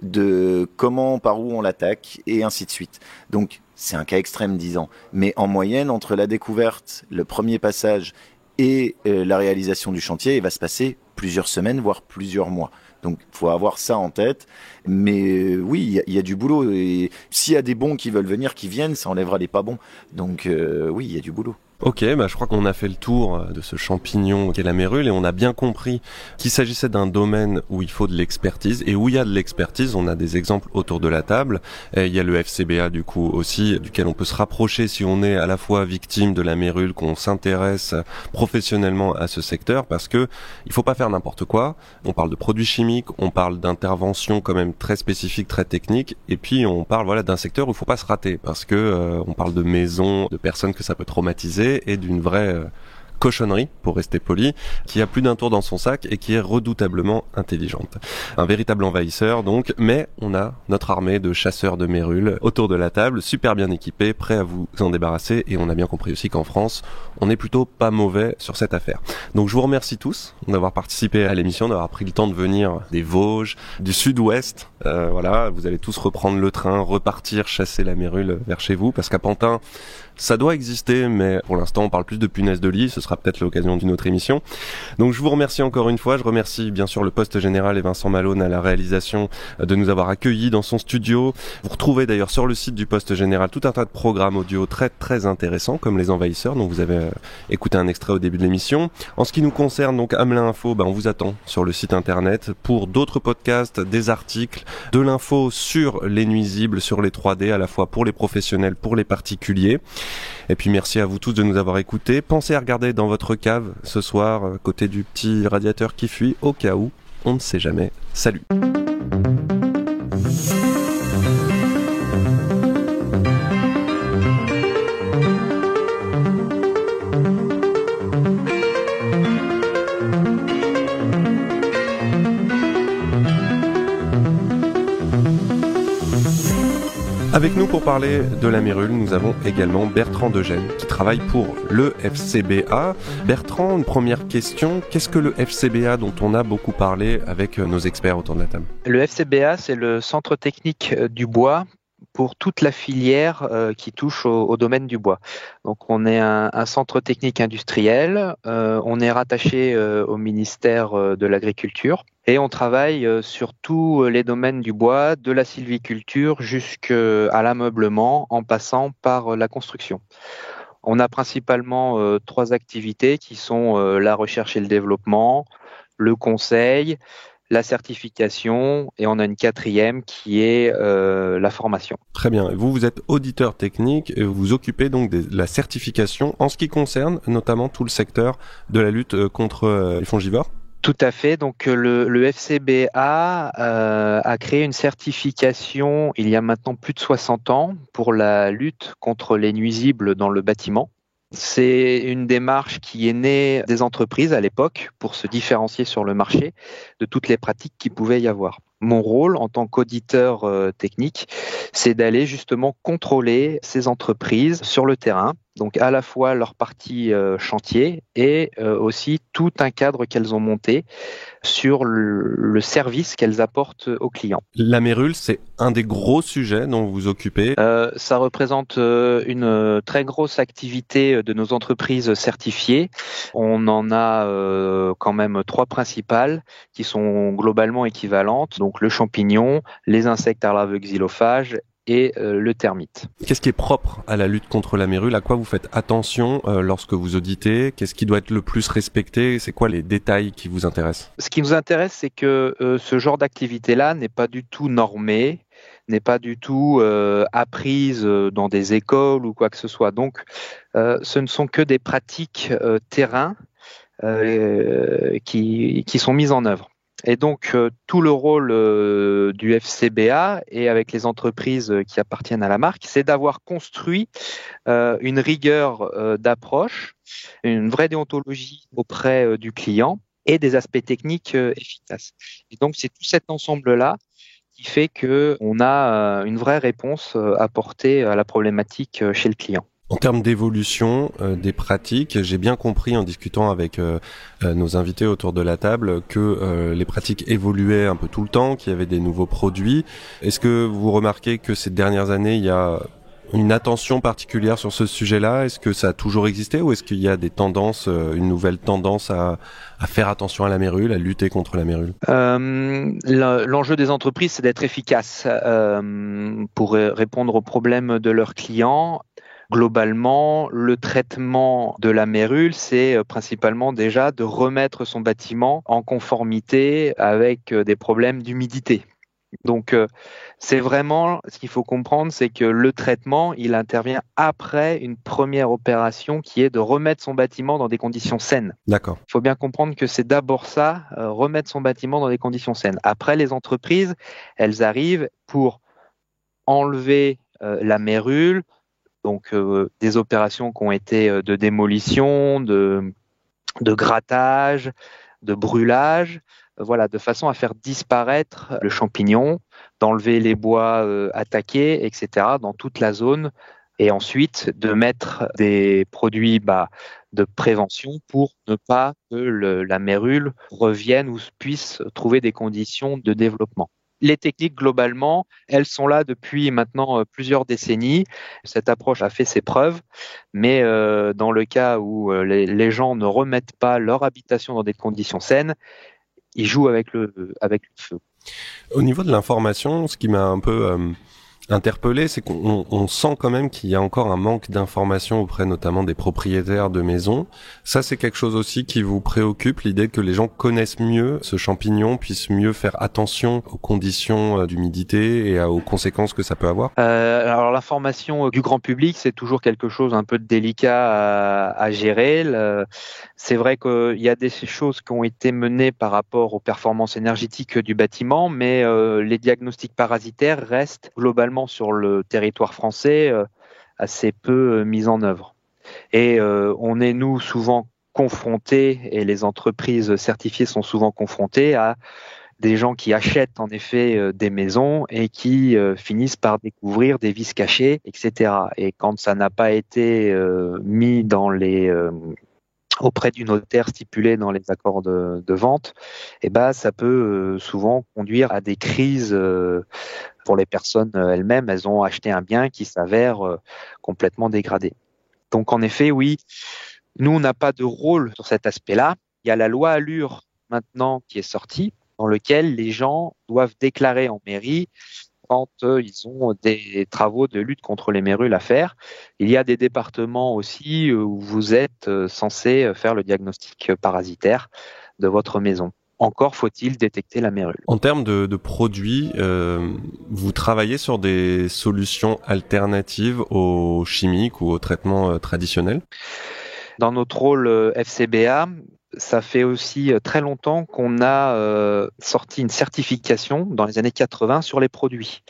de comment, par où on l'attaque et ainsi de suite. Donc, c'est un cas extrême 10 ans. Mais en moyenne, entre la découverte, le premier passage et la réalisation du chantier, il va se passer plusieurs semaines, voire plusieurs mois. Donc, faut avoir ça en tête. Mais oui, il y a du boulot. Et s'il y a des bons qui veulent venir, qui viennent, ça enlèvera les pas bons. Donc, oui, il y a du boulot. Ok, je crois qu'on a fait le tour de ce champignon qu'est la mérule et on a bien compris qu'il s'agissait d'un domaine où il faut de l'expertise et où il y a de l'expertise. On a des exemples autour de la table. Et il y a le FCBA du coup aussi, duquel on peut se rapprocher si on est à la fois victime de la mérule, qu'on s'intéresse professionnellement à ce secteur, parce que il faut pas faire n'importe quoi. On parle de produits chimiques, on parle d'interventions quand même très spécifiques, très techniques, et puis on parle d'un secteur où il faut pas se rater, parce que on parle de maisons, de personnes que ça peut traumatiser, et d'une vraie cochonnerie, pour rester poli, qui a plus d'un tour dans son sac et qui est redoutablement intelligente. Un véritable envahisseur donc, mais on a notre armée de chasseurs de mérules autour de la table, super bien équipés, prêts à vous en débarrasser, et on a bien compris aussi qu'en France, on est plutôt pas mauvais sur cette affaire. Donc je vous remercie tous d'avoir participé à l'émission, d'avoir pris le temps de venir des Vosges, du sud-ouest, vous allez tous reprendre le train, repartir chasser la mérule vers chez vous, parce qu'à Pantin, ça doit exister, mais pour l'instant, on parle plus de punaises de lit. Ce sera peut-être l'occasion d'une autre émission. Donc, je vous remercie encore une fois. Je remercie bien sûr le poste général et Vincent Malone à la réalisation de nous avoir accueillis dans son studio. Vous retrouvez d'ailleurs sur le site du poste général tout un tas de programmes audio très très intéressants, comme Les Envahisseurs, dont vous avez écouté un extrait au début de l'émission. En ce qui nous concerne, donc Hamelin Info, on vous attend sur le site internet pour d'autres podcasts, des articles, de l'info sur les nuisibles, sur les 3D, à la fois pour les professionnels, pour les particuliers. Et puis merci à vous tous de nous avoir écoutés. Pensez à regarder dans votre cave ce soir, à côté du petit radiateur qui fuit, au cas où, on ne sait jamais. Salut. Avec nous pour parler de la mérule, nous avons également Bertrand Degène qui travaille pour le FCBA. Bertrand, une première question, qu'est-ce que le FCBA dont on a beaucoup parlé avec nos experts autour de la table ? Le FCBA, c'est le centre technique du bois pour toute la filière qui touche au domaine du bois. Donc on est un centre technique industriel, on est rattaché au ministère de l'Agriculture et on travaille sur tous les domaines du bois, de la sylviculture jusqu'à l'ameublement en passant par la construction. On a principalement 3 activités qui sont la recherche et le développement, le conseil, la certification et on a une 4e qui est la formation. Très bien. Vous êtes auditeur technique et vous vous occupez donc de la certification en ce qui concerne notamment tout le secteur de la lutte contre les fongivores ? Tout à fait. Donc le FCBA a créé une certification il y a maintenant plus de 60 ans pour la lutte contre les nuisibles dans le bâtiment. C'est une démarche qui est née des entreprises à l'époque pour se différencier sur le marché de toutes les pratiques qu'il pouvait y avoir. Mon rôle en tant qu'auditeur technique, c'est d'aller justement contrôler ces entreprises sur le terrain, donc à la fois leur partie chantier et aussi tout un cadre qu'elles ont monté sur le service qu'elles apportent aux clients. La mérule, c'est un des gros sujets dont vous vous occupez. Ça représente une très grosse activité de nos entreprises certifiées. On en a quand même 3 principales qui sont globalement équivalentes. Donc le champignon, les insectes à larves xylophages et le termite. Qu'est-ce qui est propre à la lutte contre la mérule ? À quoi vous faites attention lorsque vous auditez ? Qu'est-ce qui doit être le plus respecté ? C'est quoi les détails qui vous intéressent ? Ce qui nous intéresse, c'est que ce genre d'activité-là n'est pas du tout normé, n'est pas du tout apprise dans des écoles ou quoi que ce soit. Donc, ce ne sont que des pratiques terrain qui sont mises en œuvre. Et donc, tout le rôle du FCBA et avec les entreprises qui appartiennent à la marque, c'est d'avoir construit une rigueur d'approche, une vraie déontologie auprès du client et des aspects techniques efficaces. Et donc, c'est tout cet ensemble-là qui fait qu'on a une vraie réponse apportée à la problématique chez le client. En termes d'évolution des pratiques, j'ai bien compris en discutant avec nos invités autour de la table que les pratiques évoluaient un peu tout le temps, qu'il y avait des nouveaux produits. Est-ce que vous remarquez que ces dernières années, il y a une attention particulière sur ce sujet-là ? Est-ce que ça a toujours existé ou est-ce qu'il y a des tendances, une nouvelle tendance à faire attention à la mérule, à lutter contre la mérule ? L'enjeu des entreprises, c'est d'être efficace pour répondre aux problèmes de leurs clients. Globalement, le traitement de la mérule, c'est principalement déjà de remettre son bâtiment en conformité avec des problèmes d'humidité. Donc, c'est vraiment, ce qu'il faut comprendre, c'est que le traitement, il intervient après une première opération qui est de remettre son bâtiment dans des conditions saines. D'accord. Il faut bien comprendre que c'est d'abord ça, remettre son bâtiment dans des conditions saines. Après, les entreprises, elles arrivent pour enlever la mérule, donc des opérations qui ont été de démolition, de grattage, de brûlage, voilà, de façon à faire disparaître le champignon, d'enlever les bois attaqués, etc., dans toute la zone, et ensuite de mettre des produits de prévention pour ne pas que la mérule revienne ou puisse trouver des conditions de développement. Les techniques, globalement, elles sont là depuis maintenant plusieurs décennies. Cette approche a fait ses preuves, mais dans le cas où les gens ne remettent pas leur habitation dans des conditions saines, ils jouent avec le feu. Au niveau de l'information, ce qui m'a un peu interpellé, c'est qu'on sent quand même qu'il y a encore un manque d'informations auprès notamment des propriétaires de maisons. Ça, c'est quelque chose aussi qui vous préoccupe, l'idée que les gens connaissent mieux ce champignon, puissent mieux faire attention aux conditions d'humidité et aux conséquences que ça peut avoir. Alors l'information du grand public, c'est toujours quelque chose un peu délicat à gérer. C'est vrai qu'il y a des choses qui ont été menées par rapport aux performances énergétiques du bâtiment, mais les diagnostics parasitaires restent globalement sur le territoire français assez peu mis en œuvre. Et on est, nous, souvent confrontés, et les entreprises certifiées sont souvent confrontées à des gens qui achètent en effet des maisons et qui finissent par découvrir des vices cachés, etc. Et quand ça n'a pas été mis dans les auprès du notaire stipulé dans les accords de vente, ça peut souvent conduire à des crises pour les personnes elles-mêmes. Elles ont acheté un bien qui s'avère complètement dégradé. Donc en effet, oui, nous on n'a pas de rôle sur cet aspect-là. Il y a la loi Allure maintenant qui est sortie, dans lequel les gens doivent déclarer en mairie quand ils ont des travaux de lutte contre les mérules à faire. Il y a des départements aussi où vous êtes censé faire le diagnostic parasitaire de votre maison. Encore faut-il détecter la mérule. En termes de produits, vous travaillez sur des solutions alternatives aux chimiques ou aux traitements traditionnels ? Dans notre rôle FCBA, ça fait aussi très longtemps qu'on a sorti une certification dans les années 80 sur les produits.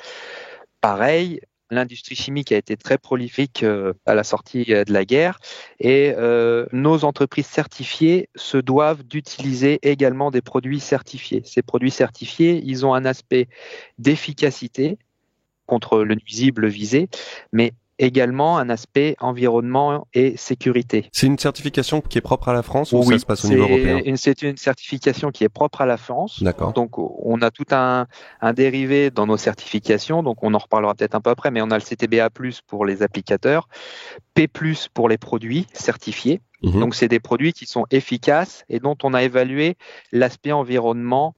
Pareil, l'industrie chimique a été très prolifique à la sortie de la guerre et nos entreprises certifiées se doivent d'utiliser également des produits certifiés. Ces produits certifiés, ils ont un aspect d'efficacité contre le nuisible visé, mais également un aspect environnement et sécurité. C'est une certification qui est propre à la France ou oui, ça se passe au niveau européen ? C'est une certification qui est propre à la France. D'accord. Donc on a tout un dérivé dans nos certifications, donc on en reparlera peut-être un peu après, mais on a le CTBA+, pour les applicateurs, P+, pour les produits certifiés. Mmh. Donc c'est des produits qui sont efficaces et dont on a évalué l'aspect environnement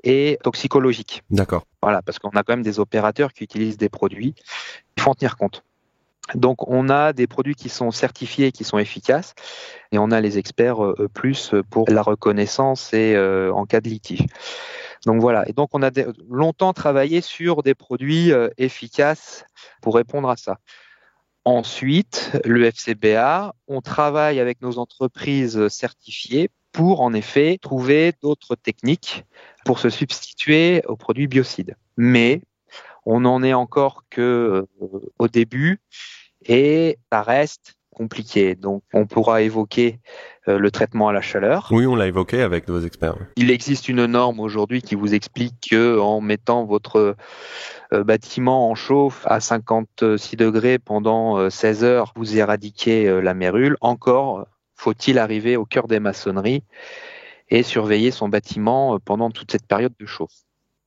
et toxicologique. D'accord. Voilà, parce qu'on a quand même des opérateurs qui utilisent des produits, il faut en tenir compte. Donc, on a des produits qui sont certifiés, qui sont efficaces, et on a les experts plus pour la reconnaissance et en cas de litige. Donc voilà. Et donc, on a longtemps travaillé sur des produits efficaces pour répondre à ça. Ensuite, le FCBA, on travaille avec nos entreprises certifiées pour, en effet, trouver d'autres techniques pour se substituer aux produits biocides. Mais on n'en est encore au début et ça reste compliqué. Donc, on pourra évoquer le traitement à la chaleur. Oui, on l'a évoqué avec vos experts. Il existe une norme aujourd'hui qui vous explique que en mettant votre bâtiment en chauffe à 56 degrés pendant 16 heures, vous éradiquez la mérule. Encore faut-il arriver au cœur des maçonneries et surveiller son bâtiment pendant toute cette période de chauffe.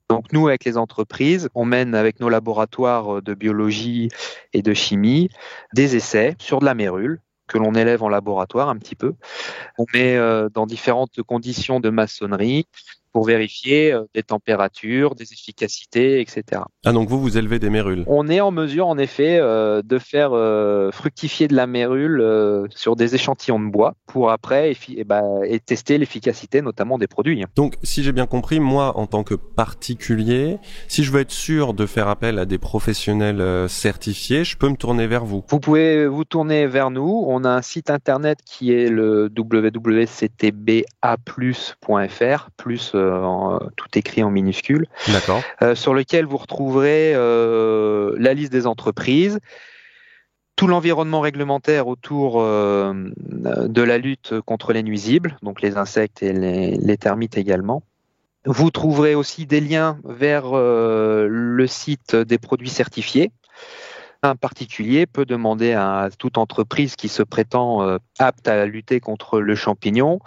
Donc nous, avec les entreprises, on mène avec nos laboratoires de biologie et de chimie des essais sur de la mérule que l'on élève en laboratoire un petit peu. On met dans différentes conditions de maçonnerie pour vérifier des températures, des efficacités, etc. Ah, donc vous élevez des mérules ? On est en mesure, en effet, de faire fructifier de la mérule sur des échantillons de bois pour après et tester l'efficacité notamment des produits. Donc, si j'ai bien compris, moi, en tant que particulier, si je veux être sûr de faire appel à des professionnels certifiés, je peux me tourner vers vous. Vous pouvez vous tourner vers nous. On a un site internet qui est le www.ctba+.fr, tout écrit en minuscule. D'accord. Sur lequel vous retrouverez la liste des entreprises, tout l'environnement réglementaire autour de la lutte contre les nuisibles, donc les insectes et les termites également. Vous trouverez aussi des liens vers le site des produits certifiés. Un particulier peut demander à toute entreprise qui se prétend apte à lutter contre le champignon.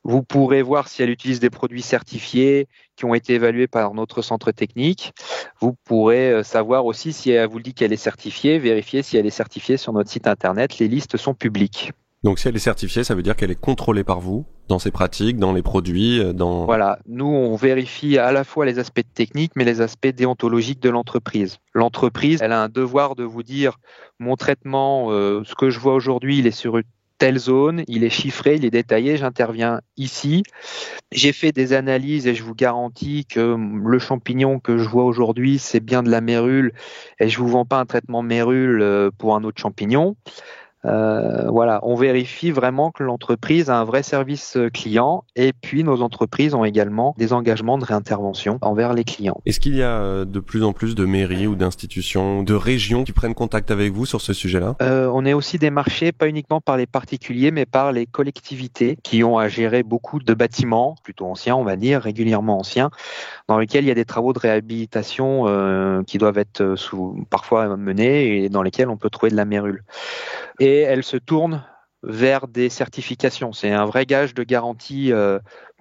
Vous pourrez voir si elle utilise des produits certifiés qui ont été évalués par notre centre technique. Vous pourrez savoir aussi si elle vous dit qu'elle est certifiée, vérifier si elle est certifiée sur notre site internet. Les listes sont publiques. Donc si elle est certifiée, ça veut dire qu'elle est contrôlée par vous, dans ses pratiques, dans les produits, dans... Voilà, nous on vérifie à la fois les aspects techniques, mais les aspects déontologiques de l'entreprise. L'entreprise, elle a un devoir de vous dire, mon traitement, ce que je vois aujourd'hui, il est sur une telle zone, il est chiffré, il est détaillé, j'interviens ici. J'ai fait des analyses et je vous garantis que le champignon que je vois aujourd'hui, c'est bien de la mérule et je vous vends pas un traitement mérule pour un autre champignon. Voilà, on vérifie vraiment que l'entreprise a un vrai service client et puis nos entreprises ont également des engagements de réintervention envers les clients. Est-ce qu'il y a de plus en plus de mairies ou d'institutions, de régions qui prennent contact avec vous sur ce sujet-là ? On est aussi démarché pas uniquement par les particuliers mais par les collectivités qui ont à gérer beaucoup de bâtiments, plutôt anciens on va dire, régulièrement anciens, dans lesquels il y a des travaux de réhabilitation qui doivent être parfois menés et dans lesquels on peut trouver de la mérule. Et elle se tourne vers des certifications. C'est un vrai gage de garantie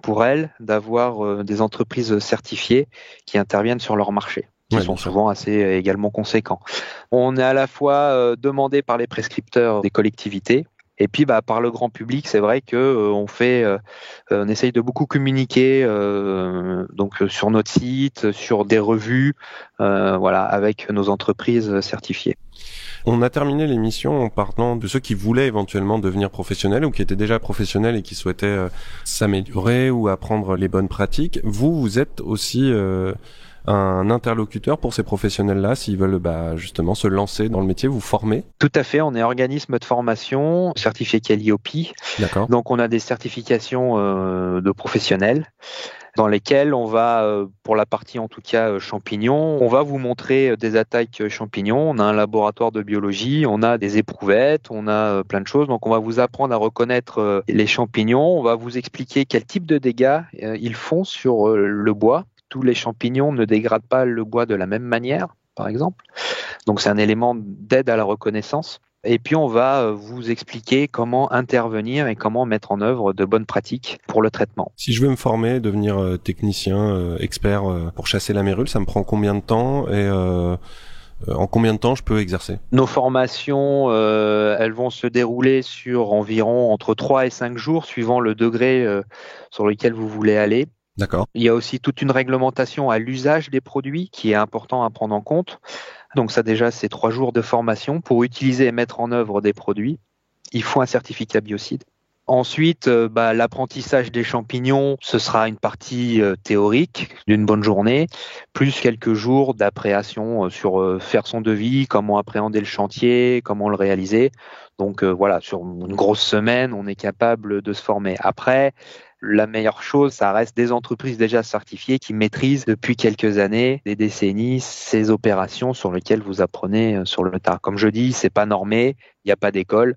pour elle d'avoir des entreprises certifiées qui interviennent sur leur marché, qui sont souvent assez également conséquents. On est à la fois demandé par les prescripteurs des collectivités, et puis par le grand public, c'est vrai que on essaye de beaucoup communiquer donc sur notre site, sur des revues, avec nos entreprises certifiées. On a terminé l'émission en parlant de ceux qui voulaient éventuellement devenir professionnels ou qui étaient déjà professionnels et qui souhaitaient s'améliorer ou apprendre les bonnes pratiques. Vous êtes aussi un interlocuteur pour ces professionnels-là s'ils veulent justement se lancer dans le métier, vous former? Tout à fait, on est organisme de formation certifié Calliope. D'accord. Donc on a des certifications de professionnels dans lesquelles on va, pour la partie en tout cas champignons, on va vous montrer des attaques champignons, on a un laboratoire de biologie, on a des éprouvettes, on a plein de choses, donc on va vous apprendre à reconnaître les champignons, on va vous expliquer quel type de dégâts ils font sur le bois. Tous les champignons ne dégradent pas le bois de la même manière, par exemple, donc c'est un élément d'aide à la reconnaissance. Et puis on va vous expliquer comment intervenir et comment mettre en œuvre de bonnes pratiques pour le traitement. Si je veux me former, devenir technicien, expert pour chasser la mérule, ça me prend combien de temps et en combien de temps je peux exercer? Nos formations, elles vont se dérouler sur environ entre 3 et 5 jours, suivant le degré sur lequel vous voulez aller. D'accord. Il y a aussi toute une réglementation à l'usage des produits qui est important à prendre en compte. Donc ça déjà, c'est 3 jours de formation. Pour utiliser et mettre en œuvre des produits, il faut un certificat biocide. Ensuite, l'apprentissage des champignons, ce sera une partie théorique d'une bonne journée, plus quelques jours d'appréhension sur faire son devis, comment appréhender le chantier, comment le réaliser. Donc sur une grosse semaine, on est capable de se former. Après, la meilleure chose, ça reste des entreprises déjà certifiées qui maîtrisent depuis quelques années, des décennies, ces opérations sur lesquelles vous apprenez sur le tas. Comme je dis, c'est pas normé, il n'y a pas d'école.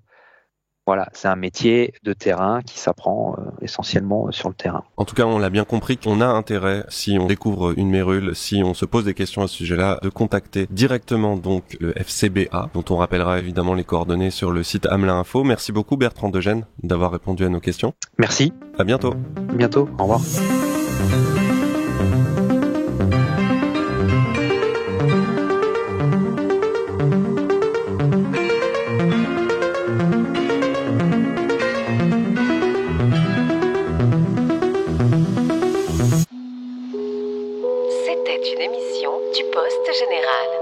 Voilà, c'est un métier de terrain qui s'apprend essentiellement sur le terrain. En tout cas, on l'a bien compris qu'on a intérêt, si on découvre une mérule, si on se pose des questions à ce sujet-là, de contacter directement donc le FCBA, dont on rappellera évidemment les coordonnées sur le site Hamelin Info. Merci beaucoup Bertrand Degène d'avoir répondu à nos questions. Merci. À bientôt. À bientôt. Au revoir. C'était une émission du Poste Général.